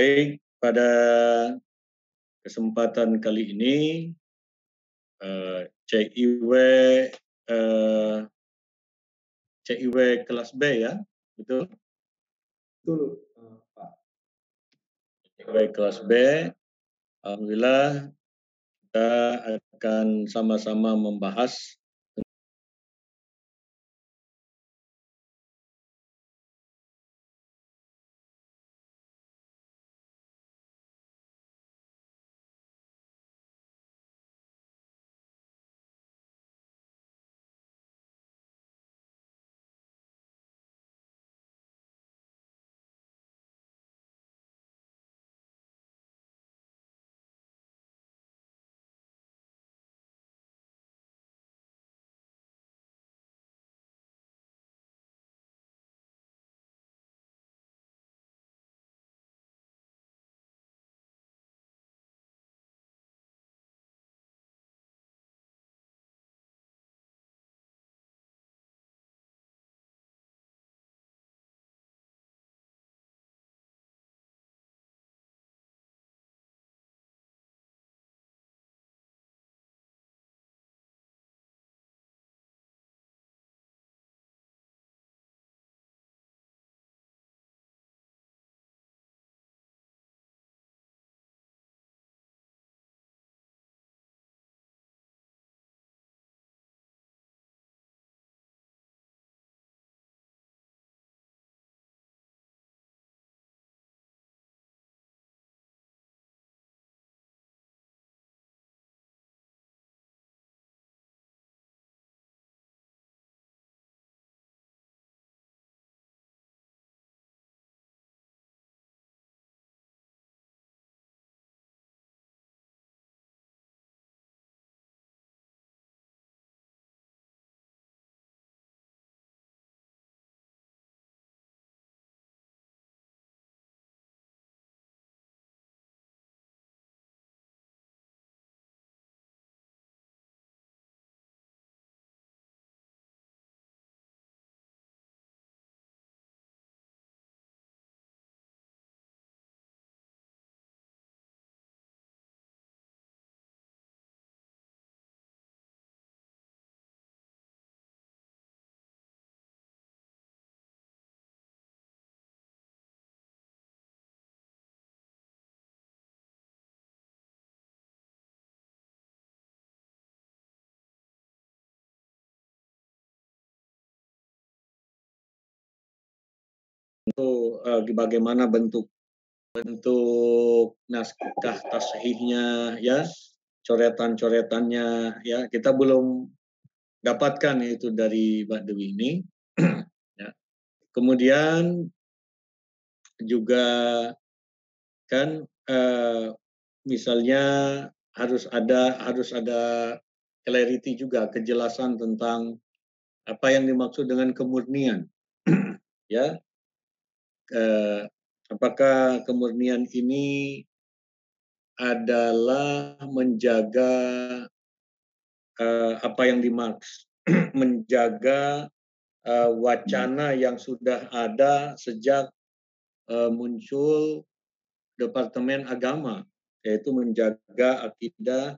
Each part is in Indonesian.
Baik, pada kesempatan kali ini CIW kelas B ya, betul? Betul, Pak. CIW kelas B, alhamdulillah kita akan sama-sama membahas bagaimana bentuk naskah tasihnya ya, coretan-coretannya ya, kita belum dapatkan itu dari Mbak Dewi ini. Ya. Kemudian juga kan misalnya harus ada clarity juga, kejelasan tentang apa yang dimaksud dengan kemurnian. Ya, apakah kemurnian ini adalah menjaga apa yang dimaksud menjaga wacana yang sudah ada sejak muncul Departemen Agama, yaitu menjaga akidah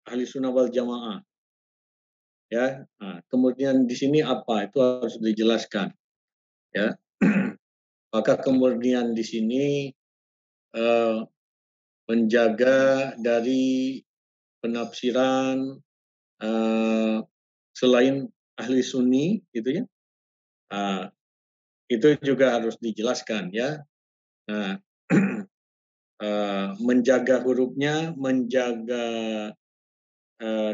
ahli sunnah wal jamaah. Ya, nah, kemudian di sini apa itu harus dijelaskan. Ya, maka kemudian di sini menjaga dari penafsiran selain ahli sunni, gitu ya. Itu juga harus dijelaskan ya. Nah, menjaga hurufnya, menjaga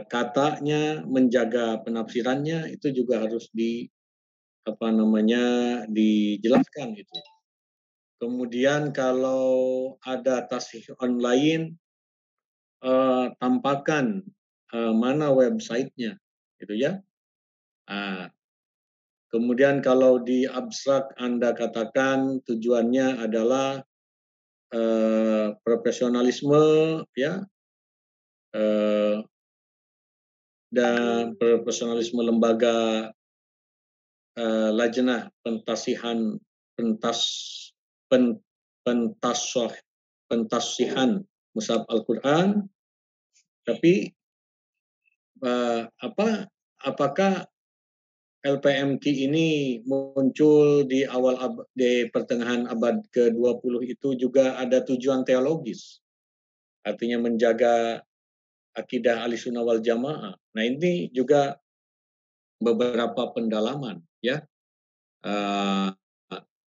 katanya, menjaga penafsirannya itu juga harus dijelaskan gitu. Kemudian kalau ada tasih online, tampakkan mana websitenya, gitu ya. Kemudian kalau di abstrak Anda katakan tujuannya adalah profesionalisme ya, dan profesionalisme lembaga lajnah pentasihan pentasihan mushaf Al-Quran, tapi apakah LPMQ ini muncul di pertengahan abad ke-20 itu juga ada tujuan teologis, artinya menjaga akidah Ahlussunnah wal Jamaah. Nah, ini juga beberapa pendalaman ya uh,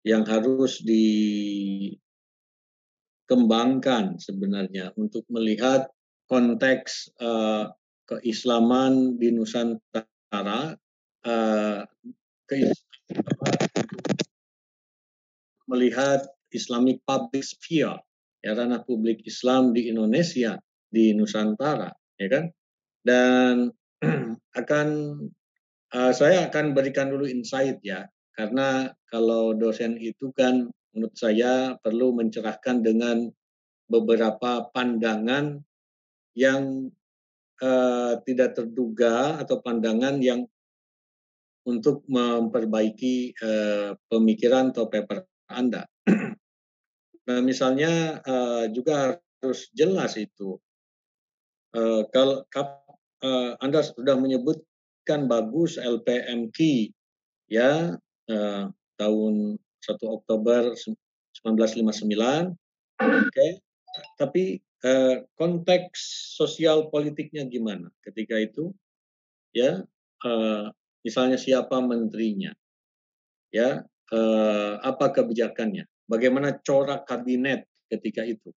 yang harus dikembangkan sebenarnya untuk melihat konteks keislaman di Nusantara, melihat Islamic public sphere, ya, ranah publik Islam di Indonesia, di Nusantara, ya kan? Dan saya akan berikan dulu insight ya, karena kalau dosen itu kan menurut saya perlu mencerahkan dengan beberapa pandangan yang tidak terduga atau pandangan yang untuk memperbaiki pemikiran atau paper Anda. Nah, misalnya juga harus jelas itu. Kalau Anda sudah menyebutkan bagus LPMQ ya, tahun 1 Oktober 1959, okay. Tapi konteks sosial politiknya gimana ketika itu? Ya, misalnya siapa menterinya, ya, apa kebijakannya, bagaimana corak kabinet ketika itu,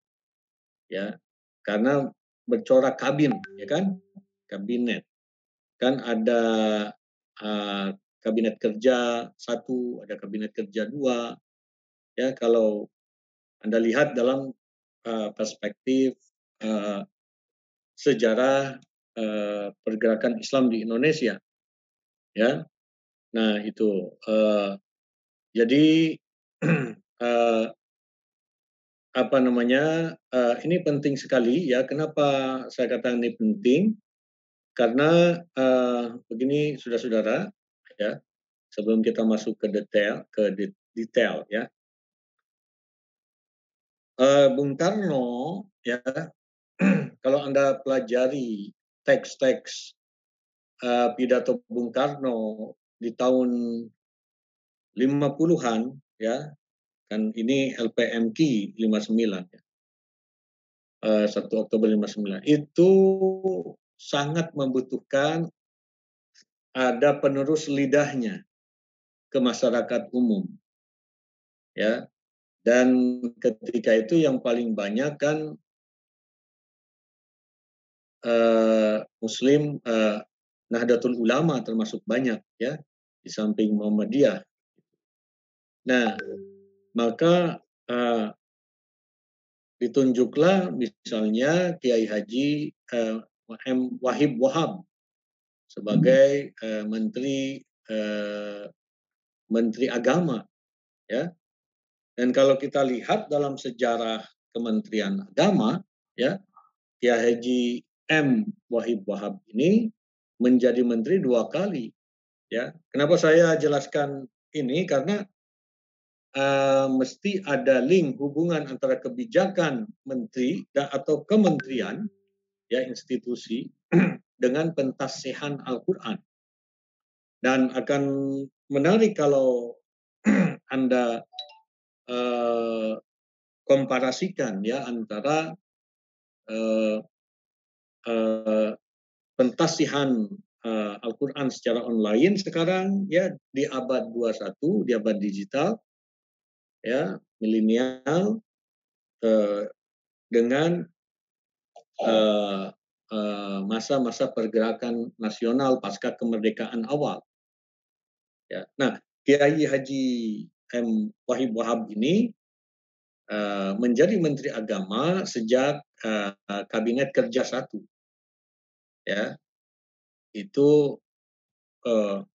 ya, karena bercorak kabin, ya kan, kabinet kan ada kabinet kerja 1, ada kabinet kerja 2, ya, kalau Anda lihat dalam perspektif sejarah pergerakan Islam di Indonesia, ya. Nah, itu jadi apa namanya, ini penting sekali ya. Kenapa saya katakan ini penting? Karena begini saudara-saudara, ya, sebelum kita masuk ke detail ya. Bung Karno ya, kalau Anda pelajari teks-teks pidato Bung Karno di tahun 50-an ya, kan ini LPMQ 59 ya. 1 Oktober 59 itu sangat membutuhkan ada penerus lidahnya ke masyarakat umum, ya. Dan ketika itu yang paling banyak kan Muslim, Nahdlatul Ulama termasuk banyak ya, di samping Muhammadiyah. Nah, maka ditunjuklah misalnya Kiai Haji M. Wahib Wahab sebagai Menteri Agama, ya. Dan kalau kita lihat dalam sejarah Kementerian Agama, ya, Kiai Haji M. Wahib Wahab ini menjadi menteri 2 kali, ya. Kenapa saya jelaskan ini? Karena mesti ada link hubungan antara kebijakan menteri atau kementerian, ya, institusi dengan pentasihan Al-Quran. Dan akan menarik kalau Anda komparasikan ya antara pentasihan Al-Quran secara online sekarang ya di abad 21, di abad digital, ya, milenial, dengan masa-masa pergerakan nasional pasca kemerdekaan awal. Ya. Nah, Kiai Haji M. Wahib Wahab ini menjadi Menteri Agama sejak Kabinet Kerja 1. Ya. Itu 10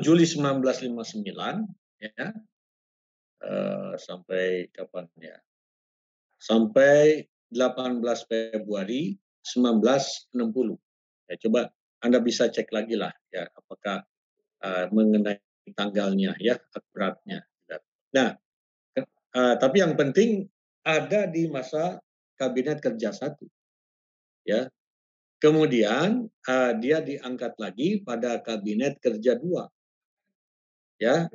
Juli 1959 ya. Sampai kapan ya? Sampai 18 Februari 1960. Ya, coba Anda bisa cek lagi lah ya apakah mengenai tanggalnya ya akuratnya. Nah, Tapi yang penting ada di masa Kabinet Kerja 1, ya. Kemudian dia diangkat lagi pada Kabinet Kerja 2, ya.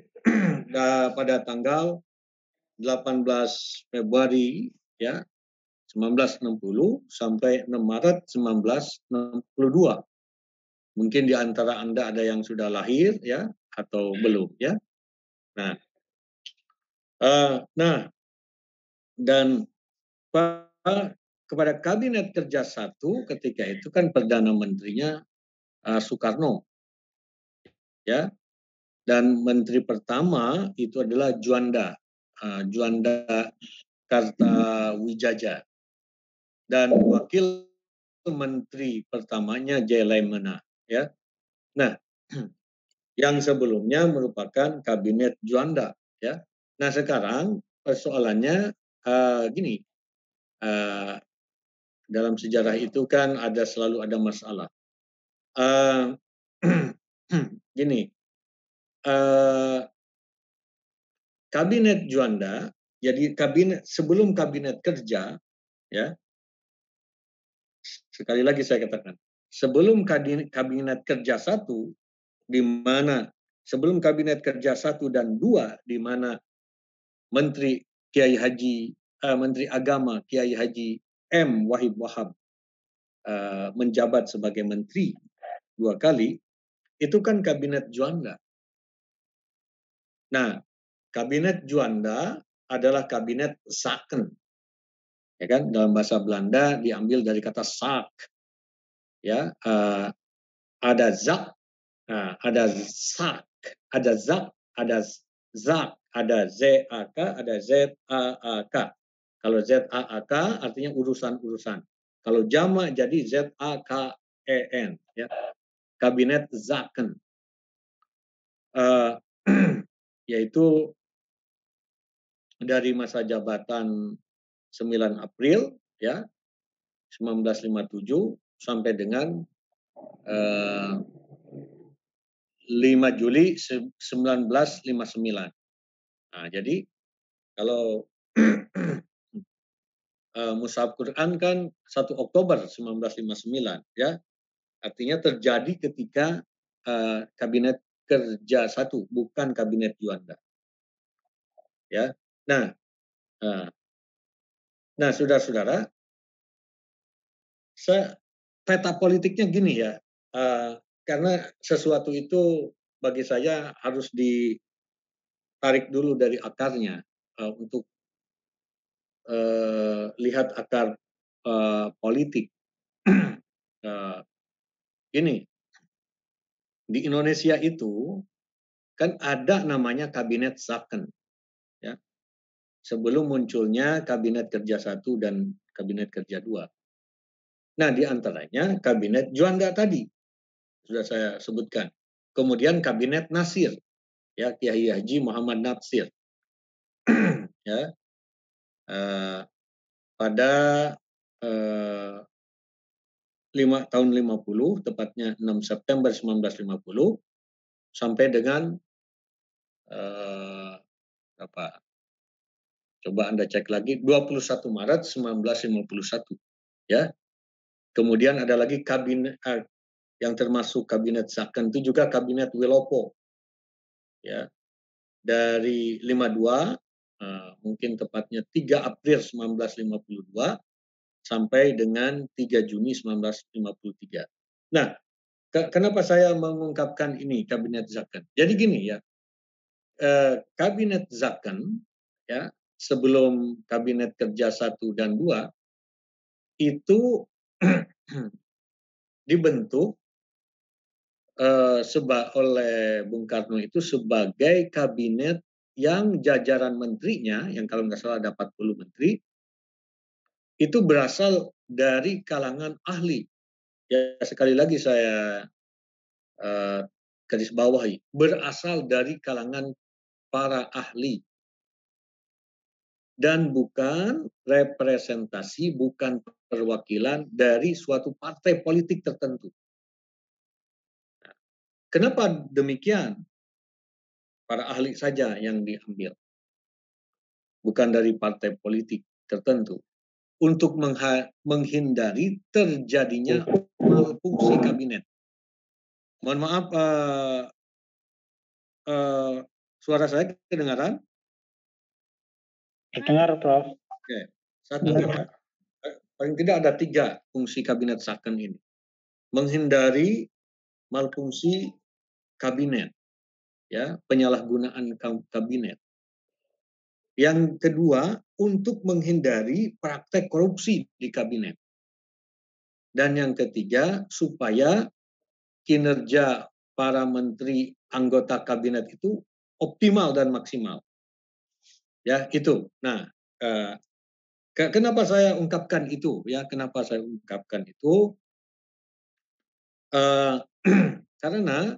Pada tanggal 18 Februari, ya, 1960 sampai 6 Maret 1962. Mungkin di antara Anda ada yang sudah lahir, ya, atau belum, ya. Nah, dan kepada Kabinet Kerja 1 ketika itu kan Perdana Menterinya Soekarno, ya, dan Menteri pertama itu adalah Juanda, Juanda Kartawijaya, dan Wakil Menteri pertamanya Jailemena, ya. Nah, yang sebelumnya merupakan Kabinet Juanda, ya. Nah, sekarang persoalannya gini, dalam sejarah itu kan selalu ada masalah. Gini, Kabinet Juanda, jadi sebelum Kabinet Kerja, ya, sekali lagi saya katakan, sebelum Kabinet Kerja 1, di mana sebelum Kabinet Kerja 1 dan 2, di mana Menteri Menteri Agama Kiai Haji M. Wahid Wahab menjabat sebagai menteri 2 kali, itu kan Kabinet Juanda. Nah, Kabinet Juanda adalah Kabinet Zaken, ya kan? Dalam bahasa Belanda diambil dari kata zak, ya. Ada zak, ada zak, ada zak, ada zak, ada ZAK, ada ZAAK. Kalau ZAAK artinya urusan-urusan. Kalau jamak jadi ZAKEN, ya. Kabinet Zaken, yaitu dari masa jabatan 9 April, ya, 1957 sampai dengan 5 Juli 1959. Nah, jadi kalau Mushaf Quran kan 1 Oktober 1959, ya. Artinya terjadi ketika Kabinet Kerja 1, bukan Kabinet Juanda, ya. Nah, saudara-saudara, peta politiknya gini, ya. Karena sesuatu itu bagi saya harus ditarik dulu dari akarnya untuk lihat akar politik. Ini di Indonesia itu kan ada namanya Kabinet Zaken, ya. Sebelum munculnya Kabinet Kerja 1 dan Kabinet Kerja 2. Nah, di antaranya Kabinet Juanda tadi sudah saya sebutkan. Kemudian Kabinet Nasir, ya, Kiai Haji Muhammad Natsir, ya, pada tahun 50, tepatnya 6 September 1950 sampai dengan apa? Coba Anda cek lagi, 21 Maret 1951, ya. Kemudian ada lagi kabinet yang termasuk Kabinet Zaken itu juga Kabinet Wilopo, ya. Dari 52 mungkin tepatnya 3 April 1952 sampai dengan 3 Juni 1953. Nah, kenapa saya mengungkapkan ini Kabinet Zaken? Jadi gini, ya. Kabinet Zaken, ya, sebelum Kabinet Kerja 1 dan 2 itu dibentuk oleh Bung Karno itu sebagai kabinet yang jajaran menterinya, yang kalau nggak salah ada 40 menteri, itu berasal dari kalangan ahli. Ya, sekali lagi saya garis bawahi, berasal dari kalangan para ahli. Dan bukan representasi, bukan perwakilan dari suatu partai politik tertentu. Kenapa demikian? Para ahli saja yang diambil. bukan dari partai politik tertentu, untuk menghindari terjadinya malfungsi kabinet. Mohon maaf, suara saya kedengaran? Terdengar, Prof. Oke, satu ya. Paling tidak ada 3 fungsi kabinet second ini. Menghindari malfungsi kabinet, ya, penyalahgunaan kabinet. Yang kedua, untuk menghindari praktek korupsi di kabinet. Dan yang ketiga, supaya kinerja para menteri anggota kabinet itu optimal dan maksimal. Ya, itu. Nah, kenapa saya ungkapkan itu? Ya, kenapa saya ungkapkan itu? Karena,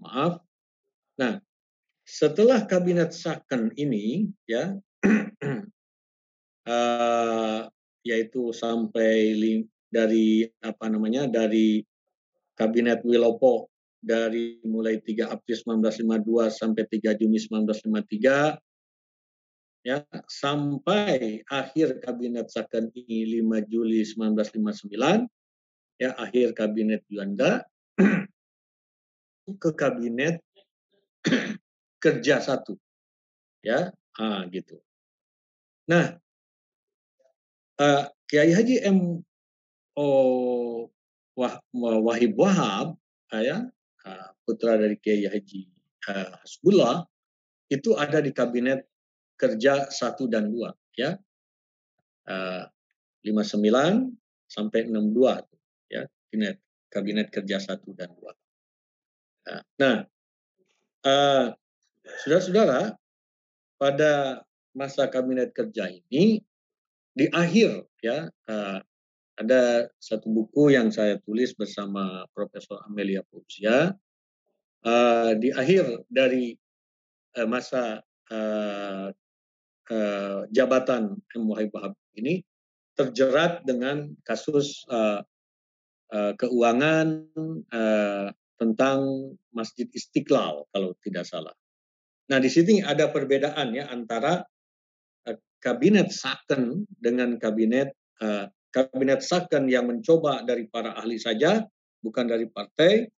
maaf. Nah, setelah kabinet second ini, ya, yaitu sampai dari dari kabinet Wilopo dari mulai 3 April 1952 sampai 3 Juni 1953, ya, sampai akhir kabinet second ini 5 Juli 1959, ya, akhir kabinet Juanda, ke kabinet kerja 1, ya, gitu. Nah, Kiai Haji M. Wahib Wahab, ya, putra dari Kiai Haji Hasbullah, itu ada di kabinet kerja 1 dan 2, ya. 59 sampai 62, ya, kabinet kerja 1 dan 2. Nah, saudara-saudara, pada masa kabinet kerja ini, di akhir, ya, ada satu buku yang saya tulis bersama Profesor Amelia Fauzia, di akhir dari masa jabatan M. Wahib Wahab ini terjerat dengan kasus keuangan tentang Masjid Istiqlal kalau tidak salah. Nah, di sini ada perbedaan, ya, antara kabinet second dengan kabinet second yang mencoba dari para ahli saja, bukan dari partai,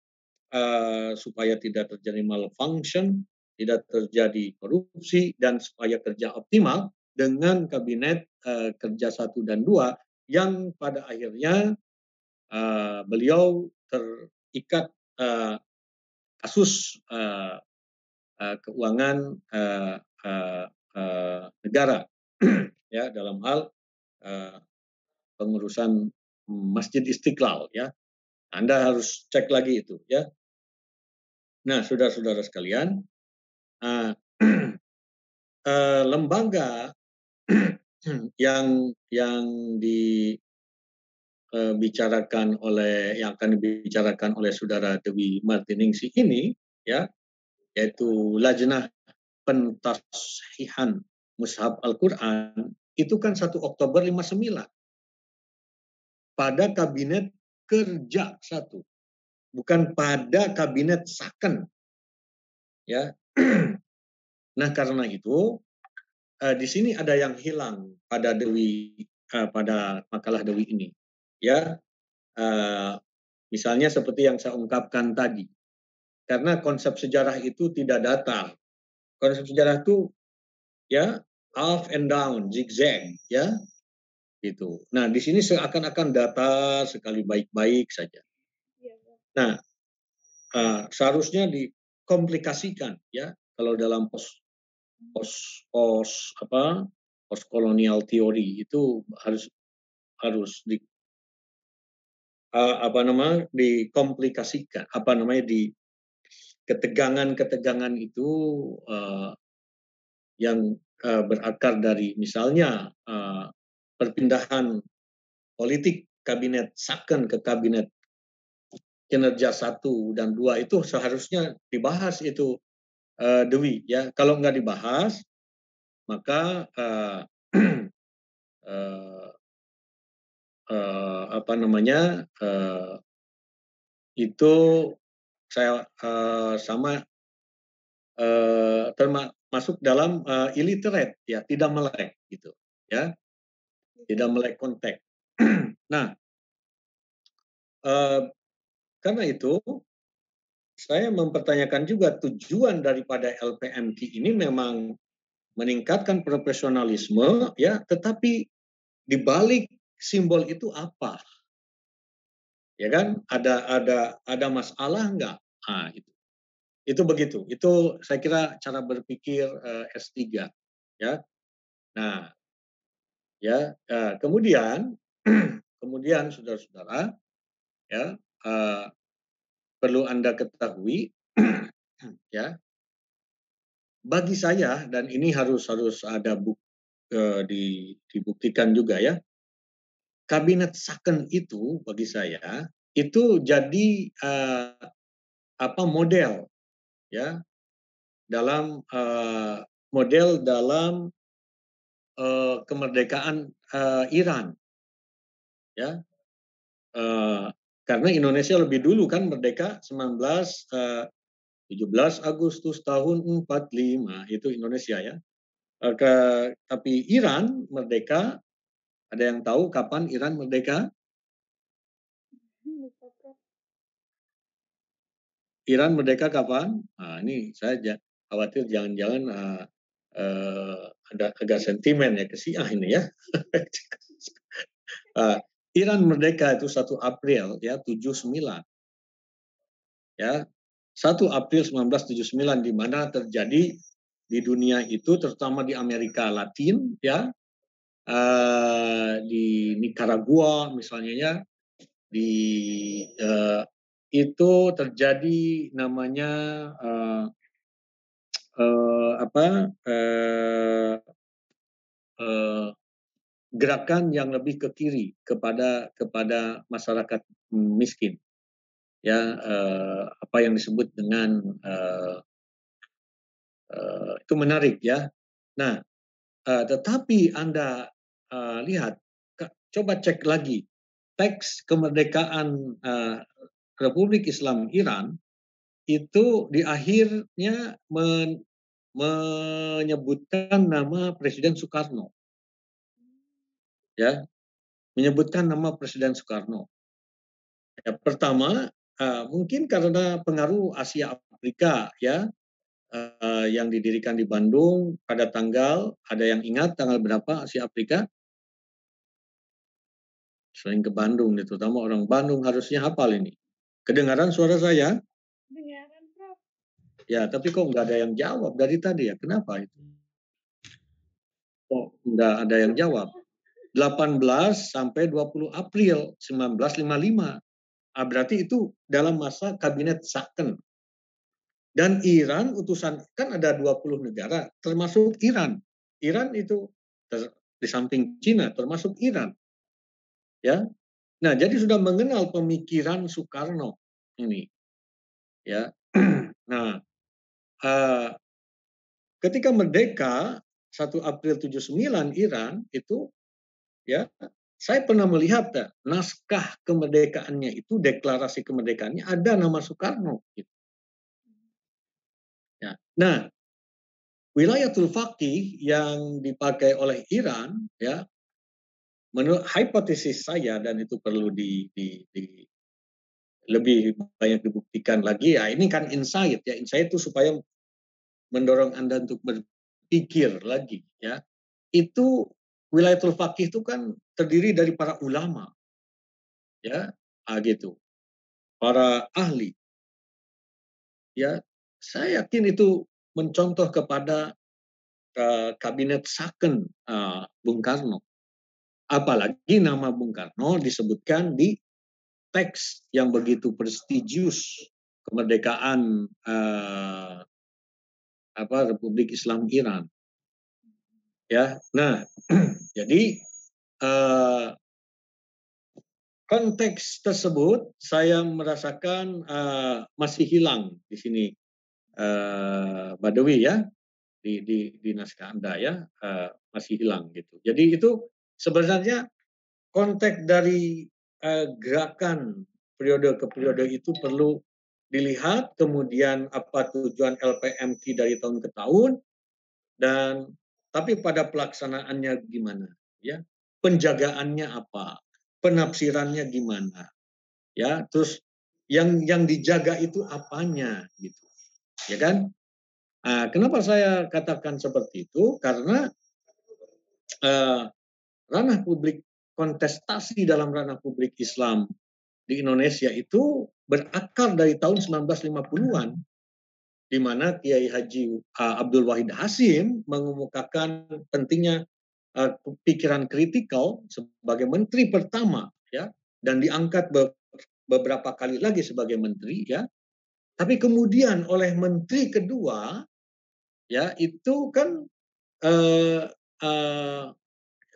supaya tidak terjadi malfunction, tidak terjadi korupsi, dan supaya kerja optimal, dengan kabinet kerja 1 dan 2 yang pada akhirnya beliau terikat kasus keuangan negara, ya, dalam hal pengurusan Masjid Istiqlal, ya. Anda harus cek lagi itu, ya. Nah, saudara-saudara sekalian, lembaga yang akan dibicarakan oleh saudara Dewi Martiningsih ini, ya, yaitu Lajnah Pentashihan Mushaf Al-Quran, itu kan 1 Oktober 59 pada kabinet kerja 1, bukan pada kabinet second, ya. Nah, karena itu di sini ada yang hilang pada pada makalah Dewi ini, ya. Misalnya seperti yang saya ungkapkan tadi, karena konsep sejarah itu tidak datar. Konsep sejarah itu, ya, up and down, zigzag, ya, gitu. Nah, di sini seakan-akan datar sekali, baik-baik saja. Nah, seharusnya dikomplikasikan, ya, kalau dalam post kolonial teori itu harus dikomplikasikan, ketegangan itu yang berakar dari misalnya perpindahan politik kabinet second ke kabinet kinerja 1 dan 2 itu seharusnya dibahas itu, Dewi, ya. Kalau nggak dibahas, maka itu saya masuk dalam illiterate, ya, tidak melek gitu, ya, tidak melek konteks. Nah, karena itu saya mempertanyakan juga tujuan daripada LPMT ini memang meningkatkan profesionalisme, ya, tetapi di balik simbol itu apa? Ya kan? Ada masalah nggak? Nah, itu begitu. Itu saya kira cara berpikir S3, ya. Nah, ya, kemudian kemudian saudara-saudara, ya, perlu Anda ketahui, ya, bagi saya, dan ini harus ada dibuktikan juga, ya, kabinet Second itu bagi saya itu jadi model, ya, dalam model dalam kemerdekaan Iran, ya. Karena Indonesia lebih dulu kan merdeka 17 Agustus tahun 45 itu Indonesia, ya. Tapi Iran merdeka, ada yang tahu kapan Iran merdeka? Iran merdeka kapan? Nah, ini saya khawatir jangan-jangan ada agak sentimen ya ke Syiah ini, ya. Iran merdeka itu 1 April, ya, 79. Ya. 1 April 1979, di mana terjadi di dunia itu, terutama di Amerika Latin, ya, di Nicaragua misalnya, ya, di itu terjadi namanya gerakan yang lebih ke kiri kepada masyarakat miskin, ya, apa yang disebut dengan itu menarik, ya. Nah, tetapi Anda lihat, coba cek lagi teks kemerdekaan Republik Islam Iran itu di akhirnya menyebutkan nama Presiden Soekarno, ya, menyebutkan nama Presiden Soekarno. Ya, pertama mungkin karena pengaruh Asia Afrika, ya, yang didirikan di Bandung pada tanggal, ada yang ingat tanggal berapa Asia Afrika? Sering ke Bandung, terutama orang Bandung harusnya hafal ini. Kedengaran suara saya? Kedengaran, Prof. Ya, tapi kok nggak ada yang jawab dari tadi, ya? Kenapa itu? Kok nggak ada yang jawab? 18 sampai 20 April 1955. Berarti itu dalam masa kabinet Second. Dan Iran utusan, kan ada 20 negara, termasuk Iran. Iran itu di samping Cina, termasuk Iran. Ya. Nah, jadi sudah mengenal pemikiran Soekarno ini. Ya. Nah, ketika merdeka 1 April 79 Iran itu, ya, saya pernah melihat naskah kemerdekaannya itu, deklarasi kemerdekaannya ada nama Soekarno. Gitu. Ya. Nah, wilayatul faqih yang dipakai oleh Iran, ya, menurut hipotesis saya, dan itu perlu lebih banyak dibuktikan lagi, ya, ini kan insight, ya, insight itu supaya mendorong Anda untuk berpikir lagi, ya. Itu wilayatul faqih itu kan terdiri dari para ulama, ya, gitu, para ahli, ya. Saya yakin itu mencontoh kepada kabinet Second Bung Karno. Apalagi nama Bung Karno disebutkan di teks yang begitu prestisius kemerdekaan Republik Islam Iran. Ya, nah, jadi konteks tersebut saya merasakan masih hilang di sini, Badawi, ya, di naskah Anda, ya, masih hilang gitu. Jadi itu sebenarnya konteks dari gerakan periode ke periode itu perlu dilihat, kemudian apa tujuan LPMT dari tahun ke tahun, Dan tapi pada pelaksanaannya gimana, ya? Penjagaannya apa? Penafsirannya gimana? Ya, terus yang dijaga itu apanya gitu. Ya kan? Nah, kenapa saya katakan seperti itu? Karena eh, ranah publik kontestasi dalam ranah publik Islam di Indonesia itu berakar dari tahun 1950-an, di mana Kiai Haji Abdul Wahid Hasyim mengemukakan pentingnya pikiran kritikal sebagai menteri pertama, ya, dan diangkat beberapa kali lagi sebagai menteri, ya. Tapi kemudian oleh menteri kedua, ya, itu kan eh, eh,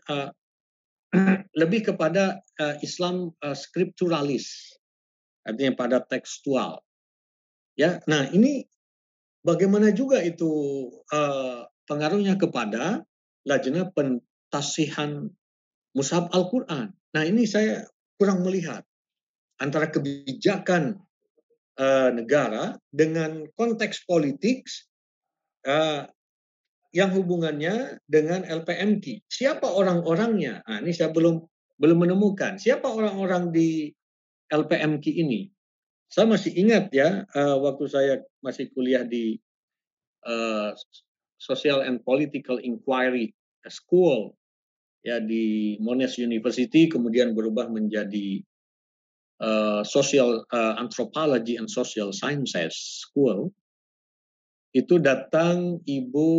eh, lebih kepada Islam skripturalis, artinya pada tekstual. Ya, nah ini bagaimana juga itu pengaruhnya kepada lajnah pentasihan mushaf Al-Quran. Nah ini saya kurang melihat antara kebijakan negara dengan konteks politik uh, yang hubungannya dengan LPMQ. Siapa orang-orangnya? Nah, ini saya belum menemukan. Siapa orang-orang di LPMQ ini? Saya masih ingat ya, waktu saya masih kuliah di uh, Social and Political Inquiry School ya di Monash University, kemudian berubah menjadi Social Anthropology and Social Sciences School. Itu datang ibu,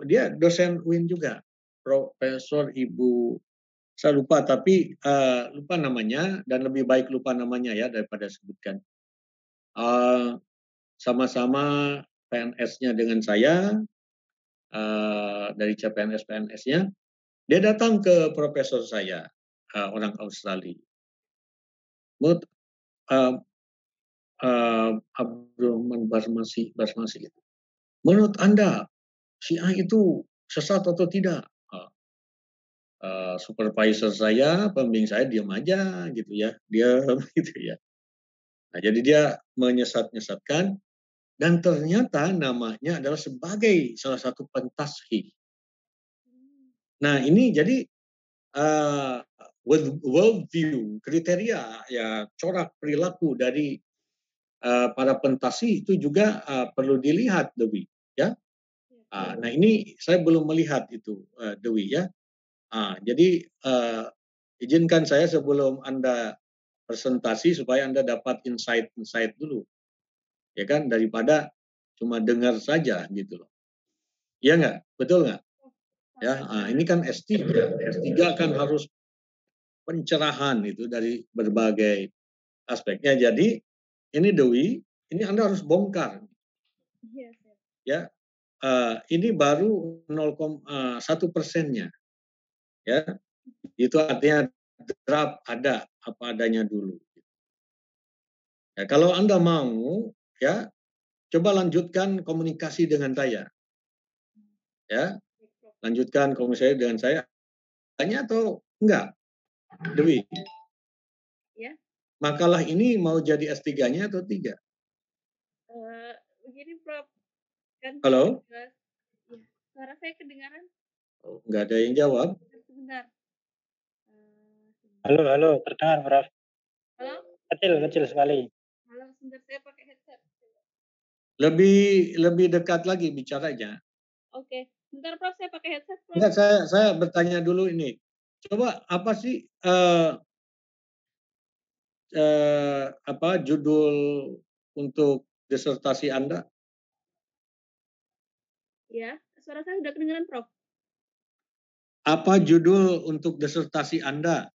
dia dosen UIN juga, Profesor Ibu, saya lupa tapi lupa namanya, dan lebih baik lupa namanya ya daripada sebutkan. Sama-sama PNS-nya dengan saya, dari CPNS-PNS-nya, dia datang ke profesor saya, orang Australia. Menurut Abdurrahman Basmasi, menurut Anda Syiah itu sesat atau tidak? Supervisor saya, pembimbing saya diam aja gitu ya, dia gitu ya. Nah, jadi dia menyesat-nyesatkan, dan ternyata namanya adalah sebagai salah satu pentashih. Nah ini jadi world view, kriteria ya corak perilaku dari para pentashih itu juga perlu dilihat, Dewi. Ya. Nah ini saya belum melihat itu, Dewi ya. Jadi izinkan saya sebelum Anda presentasi supaya Anda dapat insight dulu, ya kan, daripada cuma dengar saja gitu loh. Iya nggak? Betul nggak? Ya, ini kan S3. S3 kan harus pencerahan itu dari berbagai aspeknya. Jadi ini Dewi, ini Anda harus bongkar. Ya, ini baru 0,1%-nya. Ya, itu artinya draft ada apa adanya dulu. Ya, kalau Anda mau, ya, coba lanjutkan komunikasi dengan saya. Ya, lanjutkan komunikasi dengan saya. Tanya atau enggak, Dewi? Ya. Makalah ini mau jadi S3-nya atau tidak? Begini, Prof. Kan Halo? ya, suara saya kedengaran? Oh, enggak ada yang jawab. Sebentar. Halo, terdengar, Prof. Halo? Kecil sekali. Halo, sebentar saya pakai headset. Lebih dekat lagi bicaranya. Oke, sebentar Prof, saya pakai headset, Prof. Enggak, saya bertanya dulu ini. Coba apa sih apa judul untuk disertasi Anda? Ya, suara saya sudah kedengaran, Prof. Apa judul untuk disertasi Anda?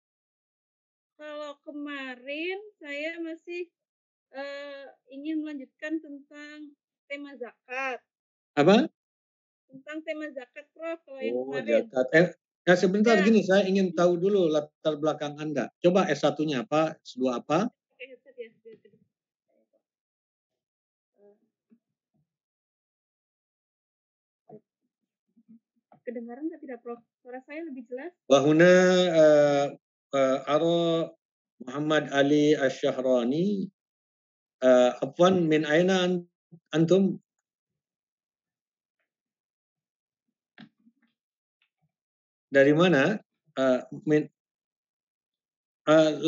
Kalau kemarin saya masih ingin melanjutkan tentang tema zakat. Apa? Tentang tema zakat, Prof. Kalau yang kemarin. Zakat. Ya sebentar ya. Gini, saya ingin tahu dulu latar belakang Anda. Coba S1-nya apa, S2 apa? Oke, headset ya. Kedengaran nggak tidak, Prof? Suara saya lebih jelas? Wahuna Aro Muhammad Ali Asy-Syahrani. Afwan min aina antum? dari mana? Min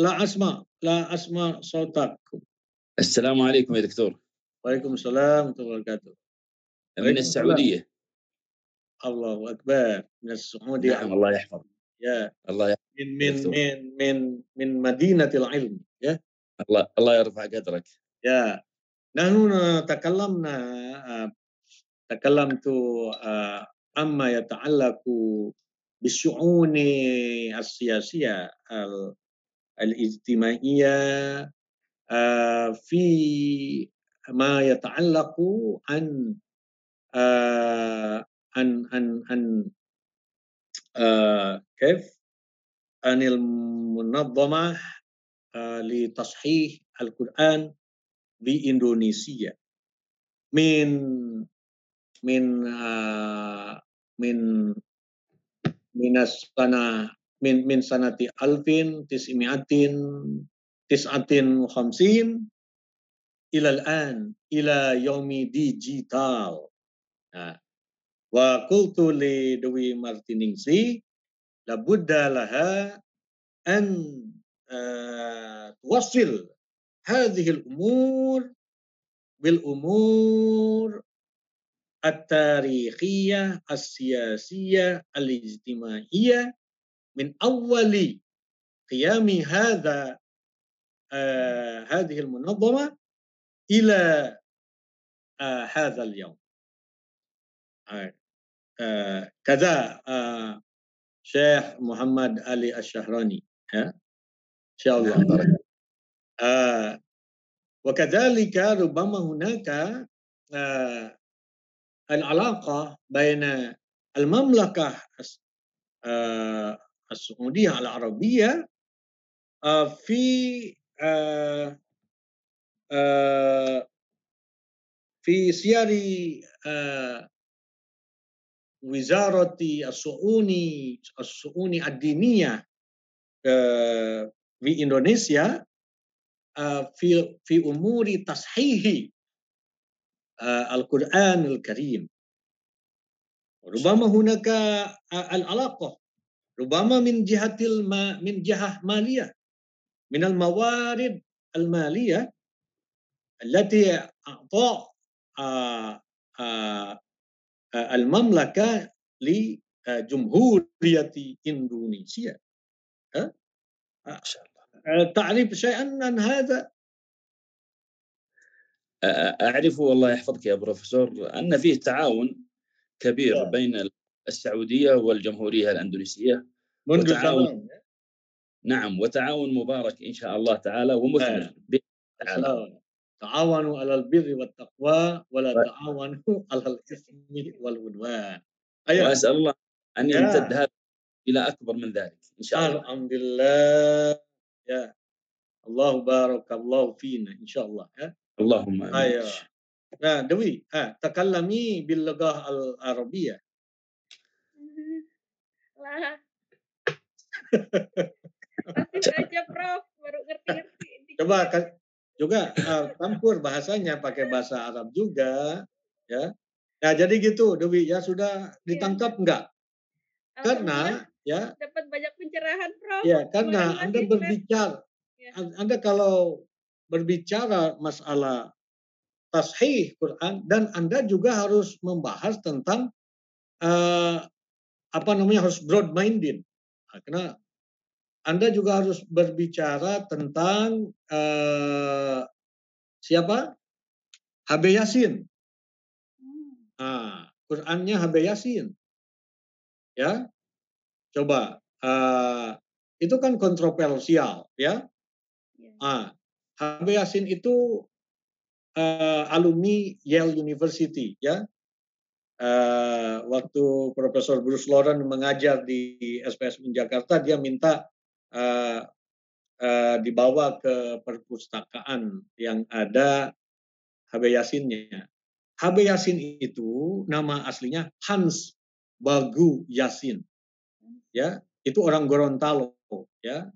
la asma sautak. السلام عليكم يا دكتور. Waalaikumsalam warahmatullahi wabarakatuh. من Waalaikumsalam. السعودية. Allahu Akbar. Min as-Saudi. نعم الله يحفظ. Ya. الله يحفظ. من مدينة العلم. Ya. الله يرفع قدرك. Ya. نحن تكلمت عما يتعلق بالشؤون السياسية الاجتماعية في ما يتعلق عن كيف عن المنظمة لتصحيح القرآن بإندونيسيا من سنة 1959 إلى الآن إلى يوم ديجيتال. وقلت لدوي مارتينينغسي لابد لها أن توصل هذه الأمور بالأمور التاريخية السياسية الاجتماعية من أول قيام هذه المنظمة إلى هذا اليوم. كذا شيخ محمد علي الشهراني إن شاء الله. وكذلك ربما هناك العلاقة بين المملكة السعودية العربية في سير وزارة الشؤون الدينية في إندونيسيا في أمور تصحيح القرآن الكريم. ربما هناك العلاقة ربما من جهة مالية من الموارد المالية التي أعطى المملكة لجمهورية إندونيسيا. تعرف شيئا عن هذا؟ أعرف والله يحفظك يا بروفيسور أن فيه تعاون كبير بين السعودية والجمهورية الأندونيسية منذ زمان. نعم وتعاون مبارك إن شاء الله تعالى ومثمر تعالى. تعاونوا على البر والتقوى ولا تعاونوا على الإثم والعدوان. وأسأل الله أن يمتد هذا إلى أكبر من ذلك إن شاء الله. الحمد لله. يا الله بارك الله فينا إن شاء الله. اللهم آمين. Nah, Dewi, takallami bil lughah al-arabiyah. Lah. Masih aja Prof, baru ngerti-ngerti. Coba juga campur bahasanya pakai bahasa Arab juga, ya. Nah, jadi gitu, Dewi, ya sudah ditangkap enggak? Karena ya dapat banyak pencerahan, Prof. Ya, karena Anda berbicara Anda kalau berbicara masalah tashih Quran dan Anda juga harus membahas tentang harus broad minded. Karena Anda juga harus berbicara tentang siapa? HB Yasin. Qurannya HB Yasin. Ya. Coba itu kan kontroversial, ya. HB Yasin itu alumni Yale University, ya. Waktu Profesor Bruce Loren mengajar di SPSUN Jakarta, dia minta dibawa ke perpustakaan yang ada HB Yasinnya. HB Yasin itu nama aslinya Hans Bagu Yasin, ya. Itu orang Gorontalo, ya.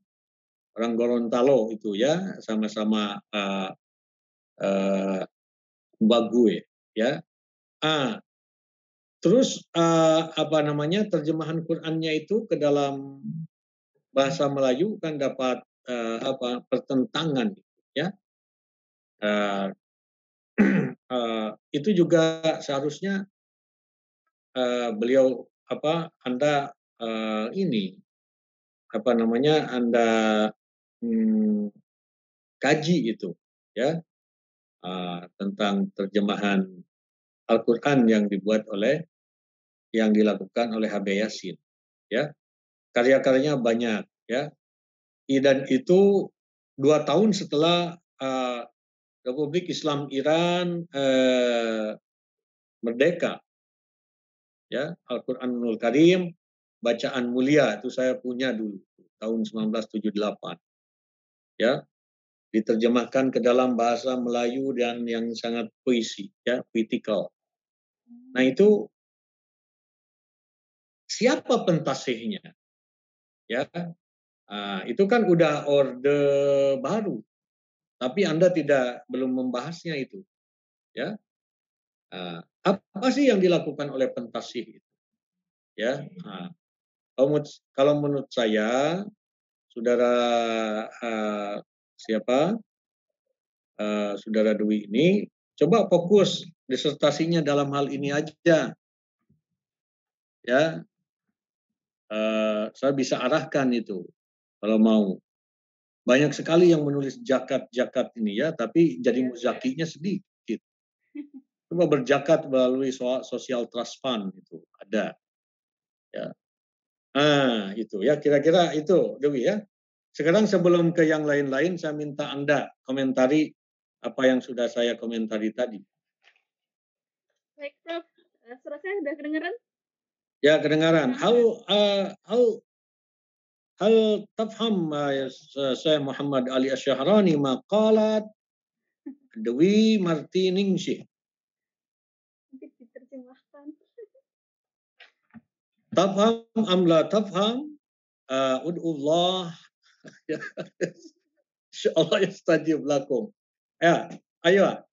Orang Gorontalo itu, ya, sama-sama Bague, ya. Terus apa namanya, terjemahan Qur'annya itu ke dalam bahasa Melayu kan dapat pertentangan, ya. Eh, itu juga seharusnya beliau Anda Anda kaji itu, ya, tentang terjemahan Al-Quran yang dilakukan oleh HB Yasin, ya. Karya-karyanya banyak, ya. Dan itu 2 tahun setelah Republik Islam Iran merdeka, ya. Al-Quranul Karim bacaan mulia itu saya punya dulu tahun 1978, ya, diterjemahkan ke dalam bahasa Melayu dan yang sangat puisi, ya, poetikal. Nah, itu siapa pentasihnya, ya? Itu kan udah orde baru, tapi Anda belum membahasnya itu, ya. Apa sih yang dilakukan oleh pentasih itu, ya? Kalau menurut saya, saudara saudara Dwi ini coba fokus disertasinya dalam hal ini aja, ya. Saya bisa arahkan itu kalau mau. Banyak sekali yang menulis jakat-jakat ini, ya, tapi jadi muzakinya sedikit. Coba berjakat melalui social trust fund itu ada, ya. Itu ya, kira-kira itu Dewi, ya. Sekarang sebelum ke yang lain-lain, saya minta Anda komentari apa yang sudah saya komentari tadi. Baik, Prof. Suara saya sudah kedengaran? Ya, kedengaran. Hal tafham Syekh Muhammad Ali Asy-Syahrani maqalat Dewi Martiningsih. Nanti diterjemahkan. Tafham am la tafham? Ud'ullah. Insyaallah yastajib lakum. Ya, ayo.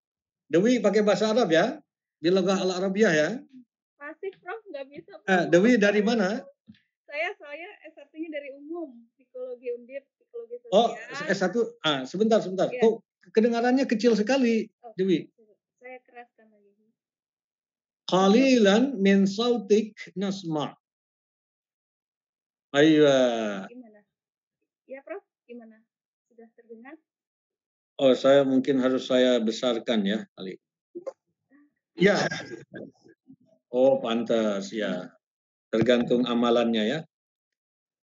Dewi pakai bahasa Arab, ya. Bilaghah al-Arabiyah, ya. Masih, Prof. Nggak bisa. Dewi dari mana? Saya S1-nya dari umum, psikologi Undip, psikologi sosial. Oh, S1. Sebentar. Ya. Kok kedengarannya kecil sekali, Dewi? Saya keraskan lagi. Qalilan min sautik nasma'. Ayo. Gimana? Ya, Prof. Gimana? Sudah terdengar? Oh, mungkin harus saya besarkan, ya, kali. Ya. Oh, pantas, ya. Tergantung amalannya, ya.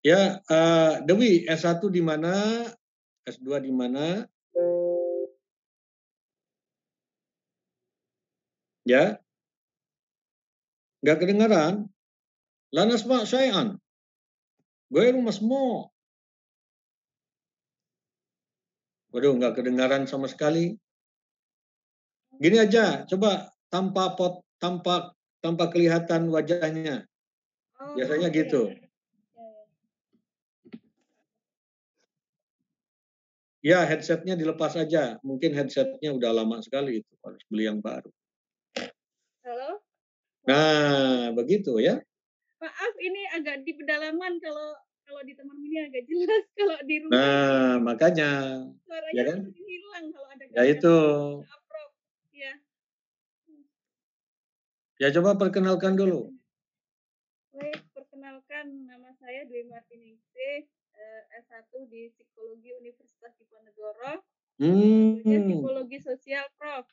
Ya, Dewi, S1 di mana? S2 di mana? Ya. Nggak kedengaran? La nasma' syai'an. Ghairu masmu'. Waduh, nggak kedengaran sama sekali. Gini aja, coba tanpa kelihatan wajahnya. Biasanya gitu. Ya, headsetnya dilepas aja. Mungkin headsetnya udah lama sekali itu, harus beli yang baru. Halo? Nah, begitu, ya. Maaf, ini agak di pedalaman, kalau di teman ini agak jelas, kalau di rumah. Nah, makanya. Suaranya Ya kan? hilang kalau ada Ya itu. Ya. Ya, coba perkenalkan dulu. Baik, perkenalkan, nama saya Dwi Martiningsih, S1 di Psikologi Universitas Diponegoro. Psikologi sosial, Prof.